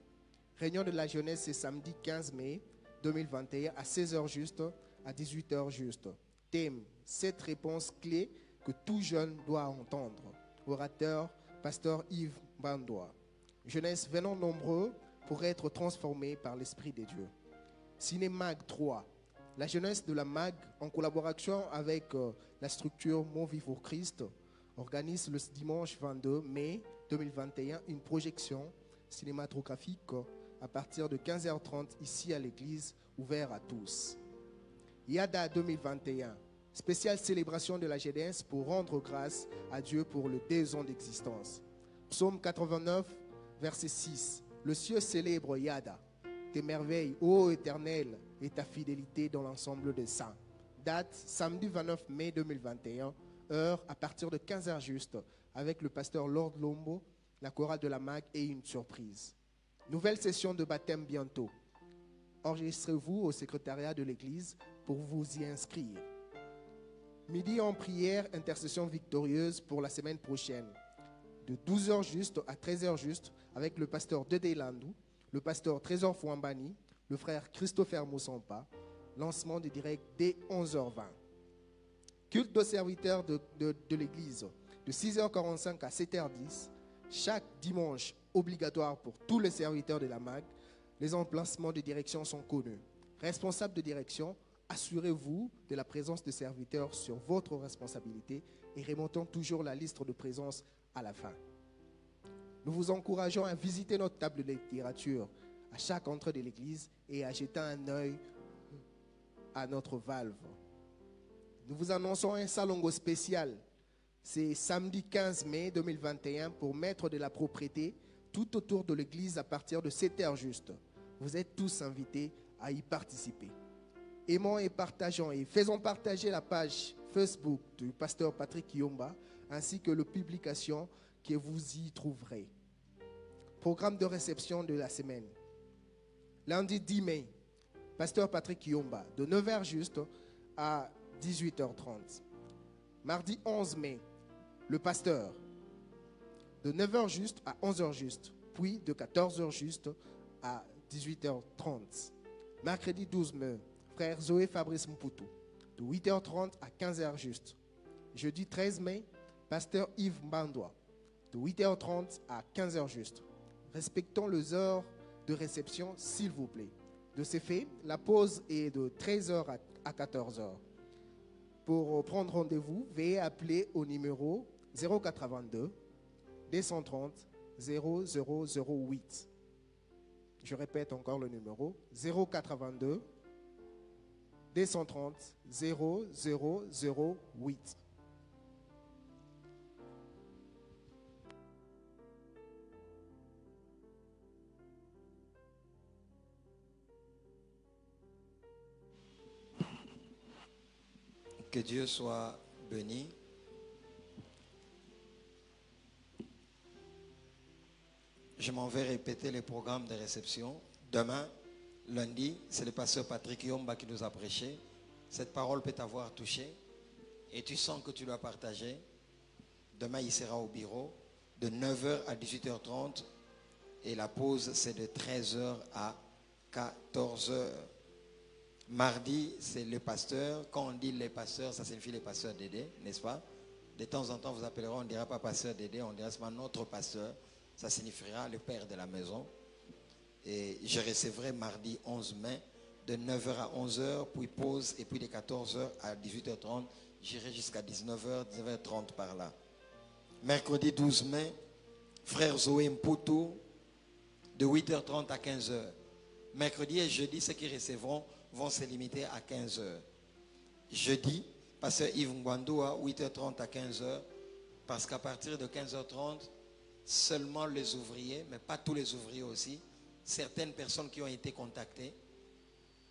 Réunion de la jeunesse, c'est samedi 15 mai 2021 à 16h juste, à 18h juste. Thème, 7 réponses clés que tout jeune doit entendre. Orateur, pasteur Yves Bandois. Jeunesse, venons nombreux pour être transformés par l'Esprit de Dieu. Cinémag 3. La jeunesse de la MAG, en collaboration avec la structure Mon Vivre pour Christ, organise le dimanche 22 mai 2021 une projection cinématographique à partir de 15h30 ici à l'église, ouvert à tous. Yada 2021, spéciale célébration de la jeunesse pour rendre grâce à Dieu pour le 2 ans d'existence. Psaume 89, verset 6. Le ciel célèbre Yada, tes merveilles, ô Éternel, et ta fidélité dans l'ensemble des saints. Date, samedi 29 mai 2021, heure à partir de 15h juste, avec le pasteur Lord Lombo, la chorale de la MAG et une surprise. Nouvelle session de baptême bientôt. Enregistrez-vous au secrétariat de l'église pour vous y inscrire. Midi en prière, intercession victorieuse pour la semaine prochaine. De 12h juste à 13h juste, avec le pasteur Dede Landou, le pasteur Trésor Fouambani, le frère Christopher Moussampa. Lancement du direct dès 11h20. Culte de serviteurs de l'église de 6h45 à 7h10. Chaque dimanche obligatoire pour tous les serviteurs de la MAG. Les emplacements de direction sont connus. Responsable de direction, assurez-vous de la présence de serviteurs sur votre responsabilité et remontons toujours la liste de présence à la fin. Nous vous encourageons à visiter notre table de littérature à chaque entrée de l'église et à jeter un œil à notre valve. Nous vous annonçons un salongo spécial. C'est samedi 15 mai 2021 pour mettre de la propriété tout autour de l'église à partir de 7h juste. Vous êtes tous invités à y participer. Aimons et partageons et faisons partager la page Facebook du pasteur Patrick Yomba ainsi que les publications que vous y trouverez. Programme de réception de la semaine. Lundi 10 mai, pasteur Patrick Yomba, de 9h juste à 18h30. Mardi 11 mai, le pasteur, de 9h juste à 11h juste, puis de 14h juste à 18h30. Mercredi 12 mai, frère Zoé Fabrice Mputu, de 8h30 à 15h juste. Jeudi 13 mai, pasteur Yves Mbandois, de 8h30 à 15h juste. Respectons les heures de réception, s'il vous plaît. De ce fait, la pause est de 13h à 14h. Pour prendre rendez-vous, veuillez appeler au numéro 082 230 0008. Je répète encore le numéro 082 230 0008. Que Dieu soit béni. Je m'en vais répéter les programmes de réception. Demain, lundi, c'est le pasteur Patrick Yomba qui nous a prêché. Cette parole peut t'avoir touché et tu sens que tu dois partager. Demain, il sera au bureau de 9h à 18h30. Et la pause, c'est de 13h à 14h. Mardi, c'est le pasteur. Quand on dit les pasteurs, ça signifie les pasteurs Dédé, n'est-ce pas? De temps en temps, vous appellerez, on ne dira pas pasteur Dédé, on dira seulement notre pasteur. Ça signifiera le père de la maison. Et je recevrai mardi 11 mai de 9h à 11h, puis pause, et puis de 14h à 18h30, j'irai jusqu'à 19h, 19h30 par là. Mercredi 12 mai, frère Zoé Mputu, de 8h30 à 15h. Mercredi et jeudi, ceux qui recevront vont se limiter à 15h. Jeudi, pasteur Yves Ngwandoua, 8h30 à 15h, parce qu'à partir de 15h30, seulement les ouvriers, mais pas tous les ouvriers aussi, certaines personnes qui ont été contactées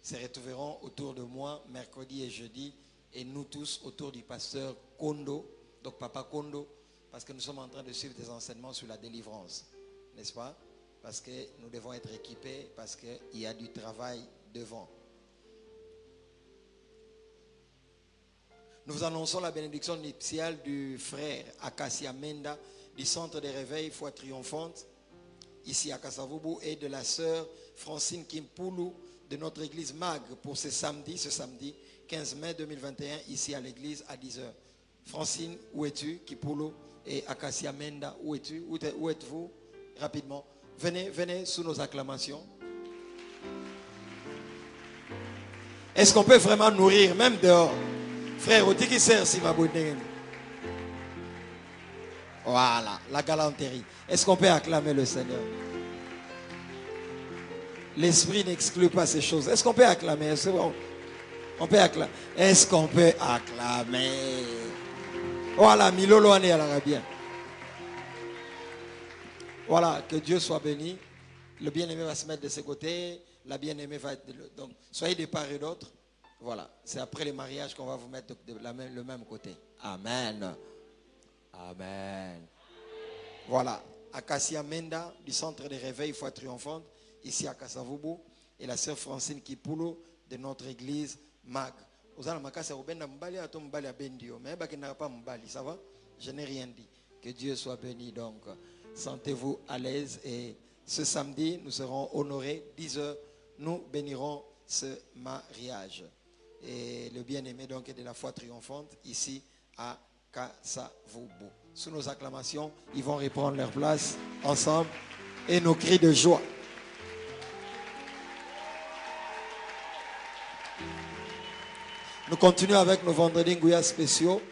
se retrouveront autour de moi mercredi et jeudi, et nous tous autour du pasteur Kondo, donc Papa Kondo, parce que nous sommes en train de suivre des enseignements sur la délivrance, n'est-ce pas? Parce que nous devons être équipés, parce qu'il y a du travail devant. Nous vous annonçons la bénédiction nuptiale du frère Akasia Menda du centre de réveil Foi Triomphante, ici à Kasavubu, et de la sœur Francine Kimpoulou de notre église MAG pour ce samedi 15 mai 2021, ici à l'église à 10h. Francine, où es-tu? Kimpoulou et Akasia Menda, où es-tu? Où êtes-vous? Rapidement. Venez sous nos acclamations. Est-ce qu'on peut vraiment nourrir, même dehors? Frère, au qui sert si ma bonne. Voilà, la galanterie. Est-ce qu'on peut acclamer le Seigneur? L'esprit n'exclut pas ces choses. Est-ce qu'on peut acclamer? Est-ce qu'on peut acclamer? Est-ce qu'on peut acclamer? Voilà, Milolo ane à l'arabien. Voilà, que Dieu soit béni. Le bien-aimé va se mettre de ce côté. La bien-aimée va être de l'autre. Donc, soyez de part et d'autre. Voilà, c'est après le mariage qu'on va vous mettre le même côté. Amen. Amen. Voilà, Akasia Menda du centre de réveil Foi Triomphante, ici à Kasavubu, et la sœur Francine Kipulo de notre église MAG. Ça va? Je n'ai rien dit. Que Dieu soit béni. Donc, sentez-vous à l'aise. Et ce samedi, nous serons honorés. 10h, nous bénirons ce mariage. Et le bien-aimé donc est de la Foi Triomphante ici à Kasavubu. Sous nos acclamations, ils vont reprendre leur place ensemble et nos cris de joie. Nous continuons avec nos vendredis Ngouya spéciaux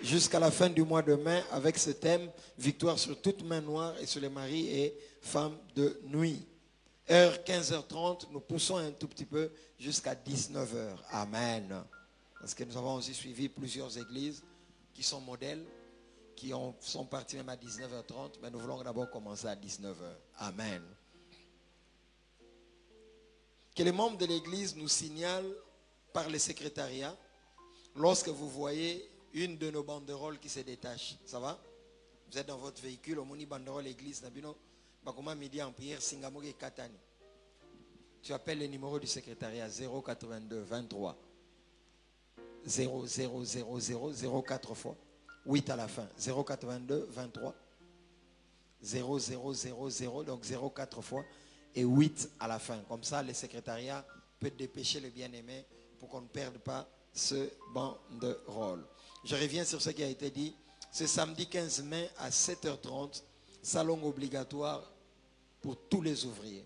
jusqu'à la fin du mois de mai avec ce thème: victoire sur toute main noire et sur les maris et femmes de nuit. Heure 15h30, nous poussons un tout petit peu jusqu'à 19h. Amen. Parce que nous avons aussi suivi plusieurs églises qui sont modèles, qui sont partis même à 19h30, mais nous voulons d'abord commencer à 19h. Amen. Que les membres de l'église nous signalent par le secrétariat lorsque vous voyez une de nos banderoles qui se détache. Ça va? Vous êtes dans votre véhicule, au moni banderole église, Bakoma midi en prière, Singamoge Katani. Tu appelles le numéro du secrétariat 082 23 0000 04 fois 8 à la fin. 082 23 0000, donc 04 fois et 8 à la fin. Comme ça, le secrétariat peut dépêcher le bien-aimé pour qu'on ne perde pas ce banderole. Je reviens sur ce qui a été dit. Ce samedi 15 mai à 7h30, salon obligatoire pour tous les ouvriers.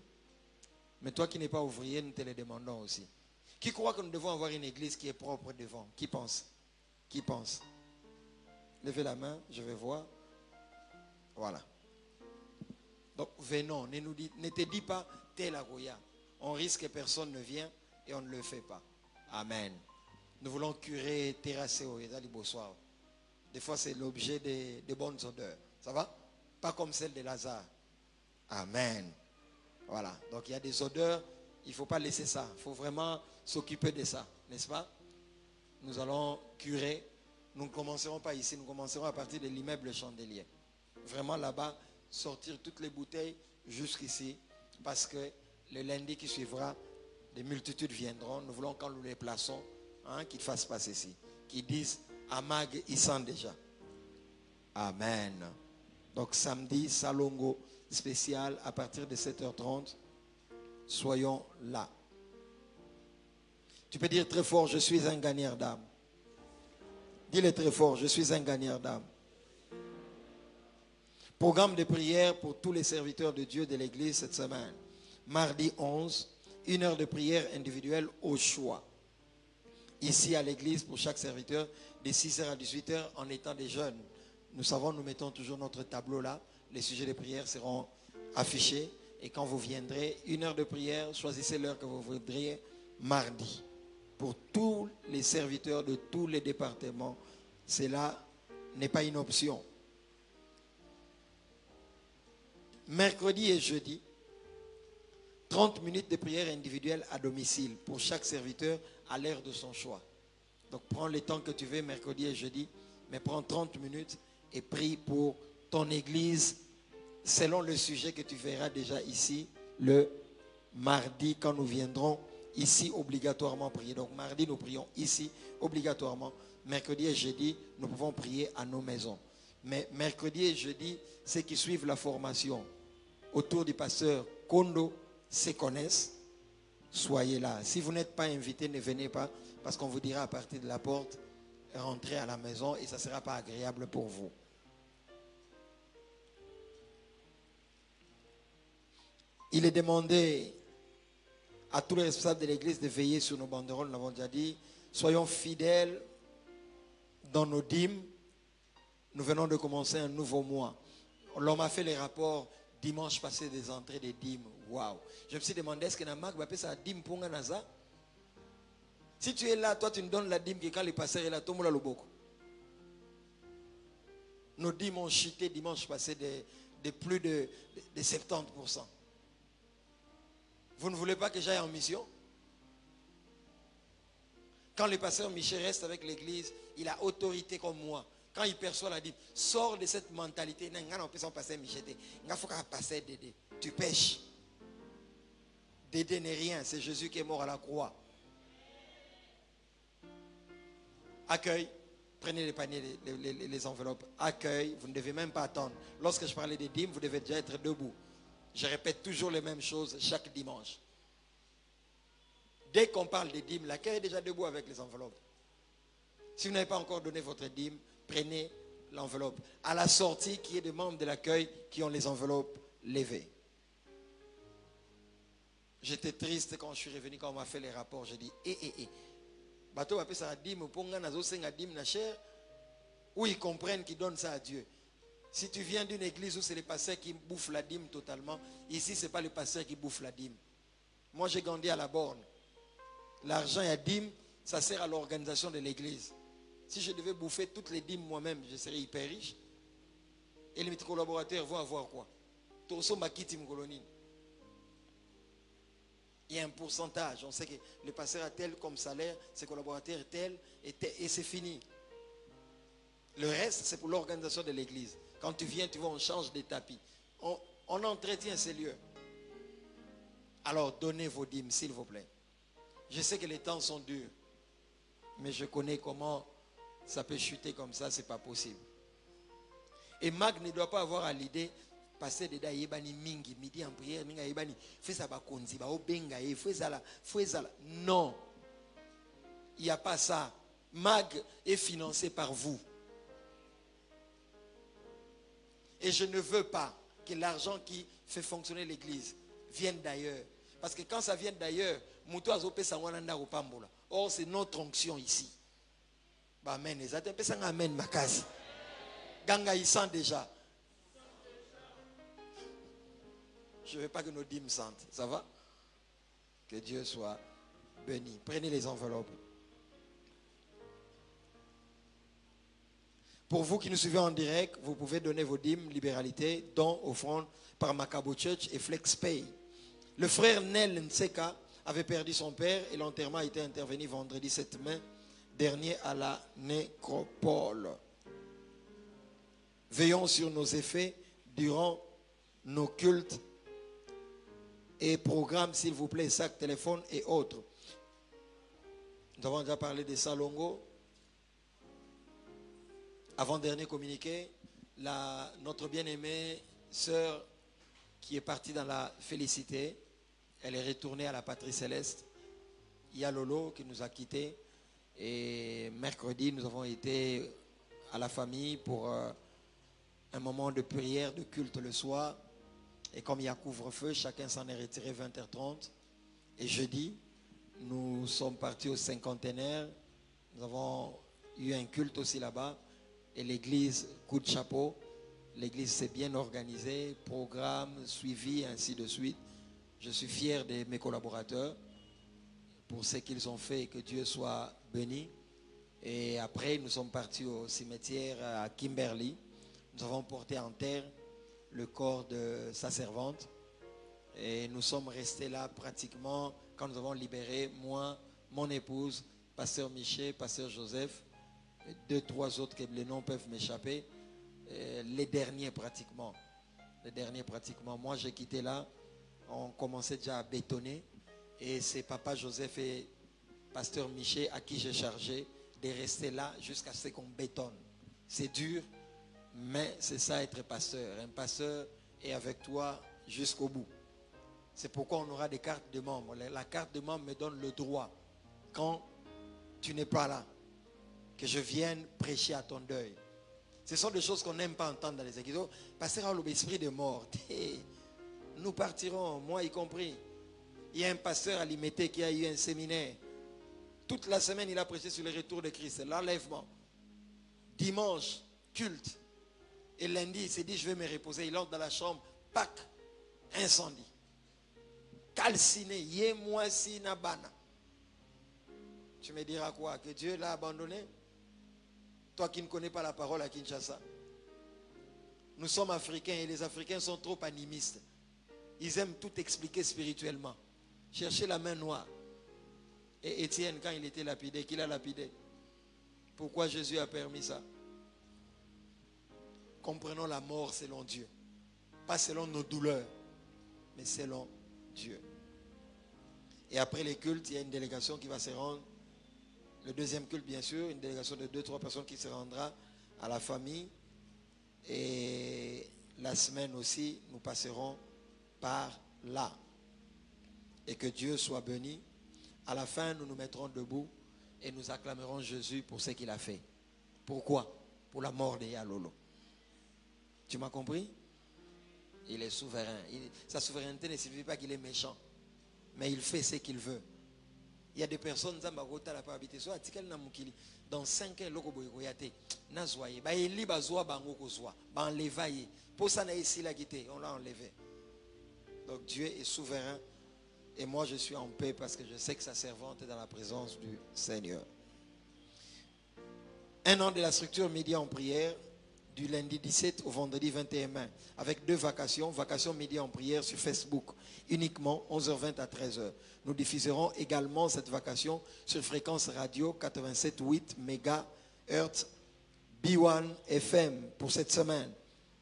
Mais toi qui n'es pas ouvrier, nous te le demandons aussi. Qui croit que nous devons avoir une église qui est propre devant? Qui pense? Qui pense? Levez la main, je vais voir. Voilà. Donc venons, ne te dis pas tel à Goya. On risque que personne ne vienne et on ne le fait pas. Amen. Nous voulons curer, terrasser au bonsoir. Des fois c'est l'objet de bonnes odeurs. Ça va? Pas comme celle de Lazare. Amen. Voilà. Donc il y a des odeurs, il ne faut pas laisser ça. Il faut vraiment s'occuper de ça. N'est-ce pas? Nous allons curer. Nous ne commencerons pas ici. Nous commencerons à partir de l'immeuble Chandelier. Vraiment là-bas, sortir toutes les bouteilles jusqu'ici. Parce que le lundi qui suivra, des multitudes viendront. Nous voulons quand nous les plaçons, qu'ils fassent passer ici. Qu'ils disent, Amag, ils sentent déjà. Amen. Donc samedi, Salongo spécial à partir de 7h30. Soyons là. Tu peux dire très fort, je suis un gagneur d'âme. Dis-le très fort, je suis un gagneur d'âme. Programme de prière pour tous les serviteurs de Dieu de l'église cette semaine. Mardi 11, 1 heure de prière individuelle au choix. Ici à l'église pour chaque serviteur, de 6h à 18h en étant des jeunes. Nous savons, nous mettons toujours notre tableau là. Les sujets de prière seront affichés. Et quand vous viendrez, 1 heure de prière, choisissez l'heure que vous voudriez, mardi. Pour tous les serviteurs de tous les départements, cela n'est pas une option. Mercredi et jeudi, 30 minutes de prière individuelle à domicile pour chaque serviteur à l'heure de son choix. Donc prends le temps que tu veux mercredi et jeudi, mais prends 30 minutes et prie pour ton église selon le sujet que tu verras déjà ici le mardi quand nous viendrons ici obligatoirement prier. Donc mardi nous prions ici obligatoirement. Mercredi et jeudi nous pouvons prier à nos maisons. Mais mercredi et jeudi, ceux qui suivent la formation autour du pasteur Kondo se connaissent. Soyez là. Si vous n'êtes pas invité, ne venez pas parce qu'on vous dira à partir de la porte, rentrez à la maison et ça ne sera pas agréable pour vous. Il est demandé à tous les responsables de l'église de veiller sur nos banderoles, nous l'avons déjà dit. Soyons fidèles dans nos dîmes. Nous venons de commencer un nouveau mois. L'on m'a fait les rapports dimanche passé des entrées des dîmes. Waouh! Je me suis demandé, est-ce que Namak va appeler ça dîme pour un naza? Si tu es là, toi tu nous donnes la dîme que quand les pasteurs sont là, tout le monde a le beaucoup. Nos dîmes ont chuté dimanche passé de plus de 70%. Vous ne voulez pas que j'aille en mission? Quand le pasteur Michel reste avec l'église, il a autorité comme moi. Quand il perçoit la dîme, sors de cette mentalité. Tu pêches. Dédé n'est rien, c'est Jésus qui est mort à la croix. Accueil, prenez les paniers, les enveloppes. Accueil, vous ne devez même pas attendre. Lorsque je parlais des dîmes, vous devez déjà être debout. Je répète toujours les mêmes choses chaque dimanche. Dès qu'on parle des dîmes, l'accueil est déjà debout avec les enveloppes. Si vous n'avez pas encore donné votre dîme, prenez l'enveloppe. À la sortie, qui est des membres de l'accueil qui ont les enveloppes levées. J'étais triste quand je suis revenu, quand on m'a fait les rapports. J'ai dit, bateau va ça dîme, où ils comprennent qu'ils donnent ça à Dieu. Si tu viens d'une église où c'est les pasteurs qui bouffent la dîme totalement, ici ce n'est pas les pasteurs qui bouffent la dîme. Moi j'ai grandi à la borne. L'argent et la dîme, ça sert à l'organisation de l'église. Si je devais bouffer toutes les dîmes moi-même, je serais hyper riche. Et les collaborateurs vont avoir quoi? Il y a un pourcentage. On sait que le pasteur a tel comme salaire, ses collaborateurs tel, et c'est fini. Le reste, c'est pour l'organisation de l'église. Quand tu viens, tu vois, on change des tapis. On entretient ces lieux. Alors, donnez vos dîmes, s'il vous plaît. Je sais que les temps sont durs. Mais je connais comment ça peut chuter comme ça, c'est pas possible. Et Mag ne doit pas avoir à l'idée, passer de Yebani Mingi, midi en prière, Minga Yebani, fais ça bakonzi, ba obenga, fais ça là. Non. Il n'y a pas ça. Mag est financé par vous. Et je ne veux pas que l'argent qui fait fonctionner l'église vienne d'ailleurs. Parce que quand ça vient d'ailleurs, or c'est notre onction ici. Amen. Amen, Makasi. Ganga, il sent déjà. Je ne veux pas que nos dîmes sentent. Ça va? Que Dieu soit béni. Prenez les enveloppes. Pour vous qui nous suivez en direct, vous pouvez donner vos dîmes, libéralité, dons, offrandes par Macabo Church et FlexPay. Le frère Nel Nseka avait perdu son père et l'enterrement a été intervenu vendredi 7 mai dernier à la nécropole. Veillons sur nos effets durant nos cultes et programmes, s'il vous plaît, sac, téléphone et autres. Nous avons déjà parlé de Salongo. Avant-dernier communiqué, notre bien-aimée sœur qui est partie dans la félicité, elle est retournée à la patrie céleste. Il y a Lolo qui nous a quittés. Et mercredi, nous avons été à la famille pour un moment de prière, de culte le soir. Et comme il y a couvre-feu, chacun s'en est retiré 20h30. Et jeudi, nous sommes partis au cinquantenaire. Nous avons eu un culte aussi là-bas. Et l'église, coup de chapeau. L'église s'est bien organisée, programme, suivi, ainsi de suite. Je suis fier de mes collaborateurs pour ce qu'ils ont fait et que Dieu soit béni. Et après, nous sommes partis au cimetière à Kimberley. Nous avons porté en terre le corps de sa servante. Et nous sommes restés là pratiquement quand nous avons libéré, moi, mon épouse, pasteur Michel, pasteur Joseph, et 2-3 autres que les noms peuvent m'échapper. Les derniers pratiquement. Moi, j'ai quitté là. On commençait déjà à bétonner. Et c'est papa Joseph et pasteur Michel à qui j'ai chargé de rester là jusqu'à ce qu'on bétonne. C'est dur, mais c'est ça être pasteur. Un pasteur est avec toi jusqu'au bout. C'est pourquoi on aura des cartes de membres. La carte de membre me donne le droit, quand tu n'es pas là, que je vienne prêcher à ton deuil. Ce sont des choses qu'on n'aime pas entendre dans les églises. Oh, pasteur a l'esprit de mort. Nous partirons, moi y compris. Il y a un pasteur à Limité qui a eu un séminaire. Toute la semaine, il a prêché sur le retour de Christ, l'enlèvement. Dimanche, culte. Et lundi, il s'est dit, je vais me reposer. Il entre dans la chambre, pac, incendie. Calciné, yé-moi si nabana. Tu me diras quoi? Que Dieu l'a abandonné? Toi qui ne connais pas la parole à Kinshasa. Nous sommes Africains et les Africains sont trop animistes. Ils aiment tout expliquer spirituellement. Cherchez la main noire. Et Étienne, quand il était lapidé, qu'il a lapidé. Pourquoi Jésus a permis ça? Comprenons la mort selon Dieu. Pas selon nos douleurs, mais selon Dieu. Et après les cultes, il y a une délégation qui va se rendre. Le deuxième culte, bien sûr, une délégation de 2-3 personnes qui se rendra à la famille. Et la semaine aussi, nous passerons par là. Et que Dieu soit béni. À la fin, nous nous mettrons debout et nous acclamerons Jésus pour ce qu'il a fait. Pourquoi? Pour la mort de Yalolo. Tu m'as compris? Il est souverain. Sa souveraineté ne signifie pas qu'il est méchant. Mais il fait ce qu'il veut. Il y a des personnes qui dans 5 ans, on l'a enlevé. Donc Dieu est souverain. Et moi je suis en paix parce que je sais que sa servante est dans la présence du Seigneur. Un an de la structure Midi en prière, du lundi 17 au vendredi 21 mai, avec 2 vacations. Vacation Midi en prière sur Facebook, uniquement 11h20 à 13h. Nous diffuserons également cette vacation sur fréquence radio 87.8 MHz B1 FM pour cette semaine.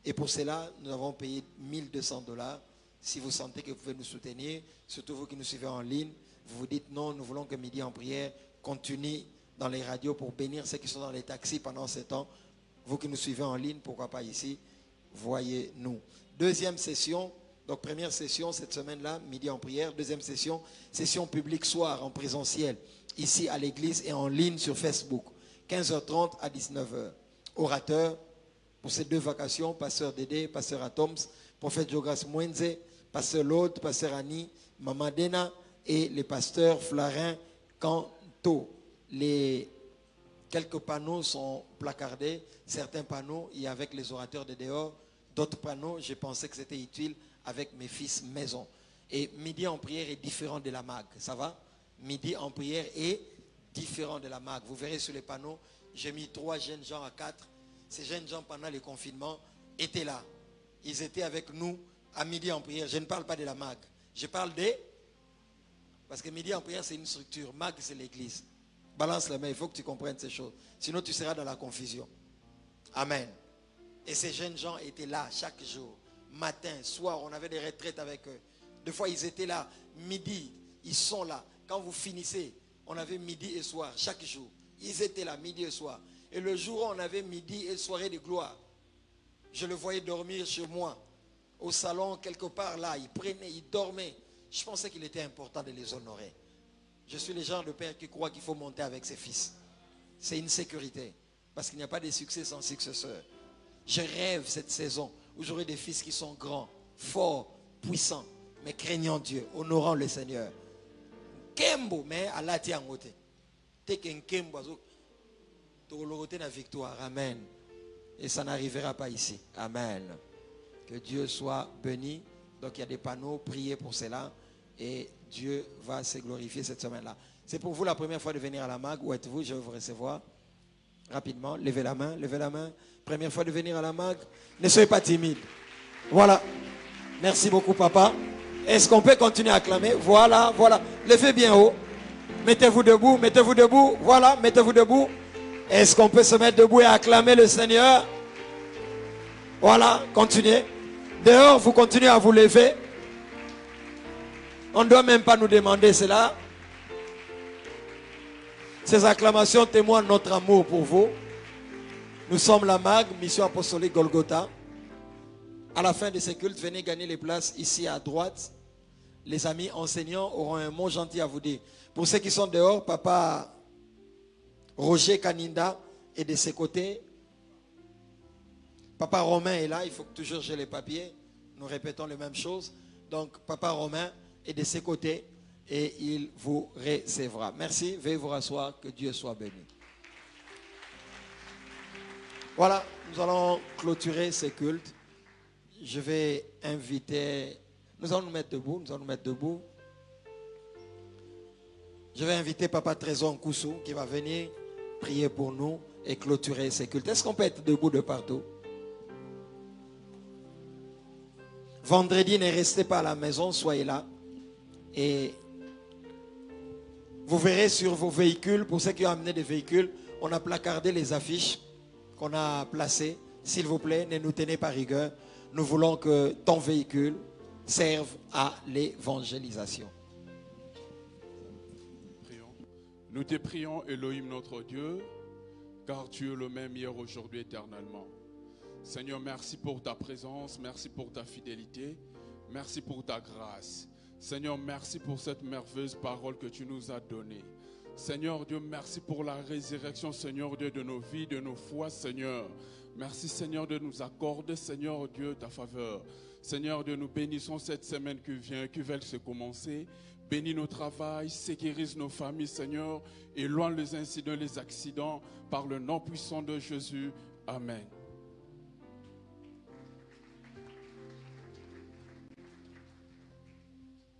Et pour cela, nous avons payé $1,200. Si vous sentez que vous pouvez nous soutenir, surtout vous qui nous suivez en ligne, vous vous dites non, nous voulons que Midi en prière continue dans les radios pour bénir ceux qui sont dans les taxis pendant ce temps. Vous qui nous suivez en ligne, pourquoi pas ici, voyez-nous. Deuxième session, donc première session cette semaine-là, Midi en prière. Deuxième session, session publique soir en présentiel, ici à l'église et en ligne sur Facebook. 15h30 à 19h. Orateur pour ces 2 vacations, pasteur Dédé, pasteur Atoms, prophète Jogas Mwenze, pasteur Lode, pasteur Annie, Maman Dena et les pasteurs Flarin Kanto. Quelques panneaux sont placardés, certains panneaux, il y a avec les orateurs de dehors, d'autres panneaux, j'ai pensé que c'était utile avec mes fils maison. Et Midi en prière est différent de la MAG, ça va? Midi en prière est différent de la MAG. Vous verrez sur les panneaux, j'ai mis 3 jeunes gens à 4. Ces jeunes gens, pendant les confinements, étaient là. Ils étaient avec nous à Midi en prière. Je ne parle pas de la MAG. Je parle des... Parce que Midi en prière, c'est une structure. MAG, c'est l'église. Balance la main, il faut que tu comprennes ces choses. Sinon, tu seras dans la confusion. Amen. Et ces jeunes gens étaient là chaque jour. Matin, soir, on avait des retraites avec eux. Des fois, ils étaient là. Midi, ils sont là. Quand vous finissez, on avait midi et soir, chaque jour. Ils étaient là, midi et soir. Et le jour où on avait midi et soirée de gloire. Je le voyais dormir chez moi, au salon, quelque part là. Il prenait, il dormait. Je pensais qu'il était important de les honorer. Je suis le genre de père qui croit qu'il faut monter avec ses fils. C'est une sécurité. Parce qu'il n'y a pas de succès sans successeur. Je rêve cette saison où j'aurai des fils qui sont grands, forts, puissants, mais craignant Dieu, honorant le Seigneur. Kembo, mais Allah tient en côté. T'es Kembo, tu la victoire. Amen. Et ça n'arrivera pas ici. Amen. Que Dieu soit béni. Donc il y a des panneaux, priez pour cela. Et Dieu va se glorifier cette semaine-là. C'est pour vous la première fois de venir à la MAG. Où êtes-vous? Je vais vous recevoir rapidement. Levez la main, levez la main. Première fois de venir à la MAG. Ne soyez pas timide. Voilà. Merci beaucoup, papa. Est-ce qu'on peut continuer à acclamer? Voilà, voilà. Levez bien haut. Mettez-vous debout, mettez-vous debout. Voilà, mettez-vous debout. Est-ce qu'on peut se mettre debout et acclamer le Seigneur? Voilà, continuez. Dehors, vous continuez à vous lever. On ne doit même pas nous demander cela. Ces acclamations témoignent notre amour pour vous. Nous sommes la MAG, Mission Apostolique Golgotha. À la fin de ces cultes, venez gagner les places ici à droite. Les amis enseignants auront un mot gentil à vous dire. Pour ceux qui sont dehors, papa Roger Kaninda est de ses côtés. Papa Romain est là, il faut que toujours j'ai les papiers. Nous répétons les mêmes choses. Donc, papa Romain est de ses côtés et il vous recevra. Merci, veuillez vous rasseoir, que Dieu soit béni. Voilà, nous allons clôturer ces cultes. Je vais inviter, nous allons nous mettre debout, Je vais inviter Papa Trésor Nkoussou qui va venir prier pour nous et clôturer ces cultes. Est-ce qu'on peut être debout de partout? Vendredi, ne restez pas à la maison, soyez là. Et vous verrez sur vos véhicules, pour ceux qui ont amené des véhicules, on a placardé les affiches qu'on a placées. S'il vous plaît, ne nous tenez pas rigueur. Nous voulons que ton véhicule serve à l'évangélisation. Nous te prions, Elohim notre Dieu, car tu es le même hier, aujourd'hui, éternellement. Seigneur, merci pour ta présence, merci pour ta fidélité, merci pour ta grâce. Seigneur, merci pour cette merveilleuse parole que tu nous as donnée. Seigneur Dieu, merci pour la résurrection, Seigneur Dieu, de nos vies, de nos foi, Seigneur. Merci, Seigneur, de nous accorder, Seigneur Dieu, ta faveur. Seigneur Dieu, nous bénissons cette semaine qui vient, qui va se commencer. Bénis nos travails, sécurise nos familles, Seigneur, éloigne les incidents, les accidents, par le nom puissant de Jésus. Amen.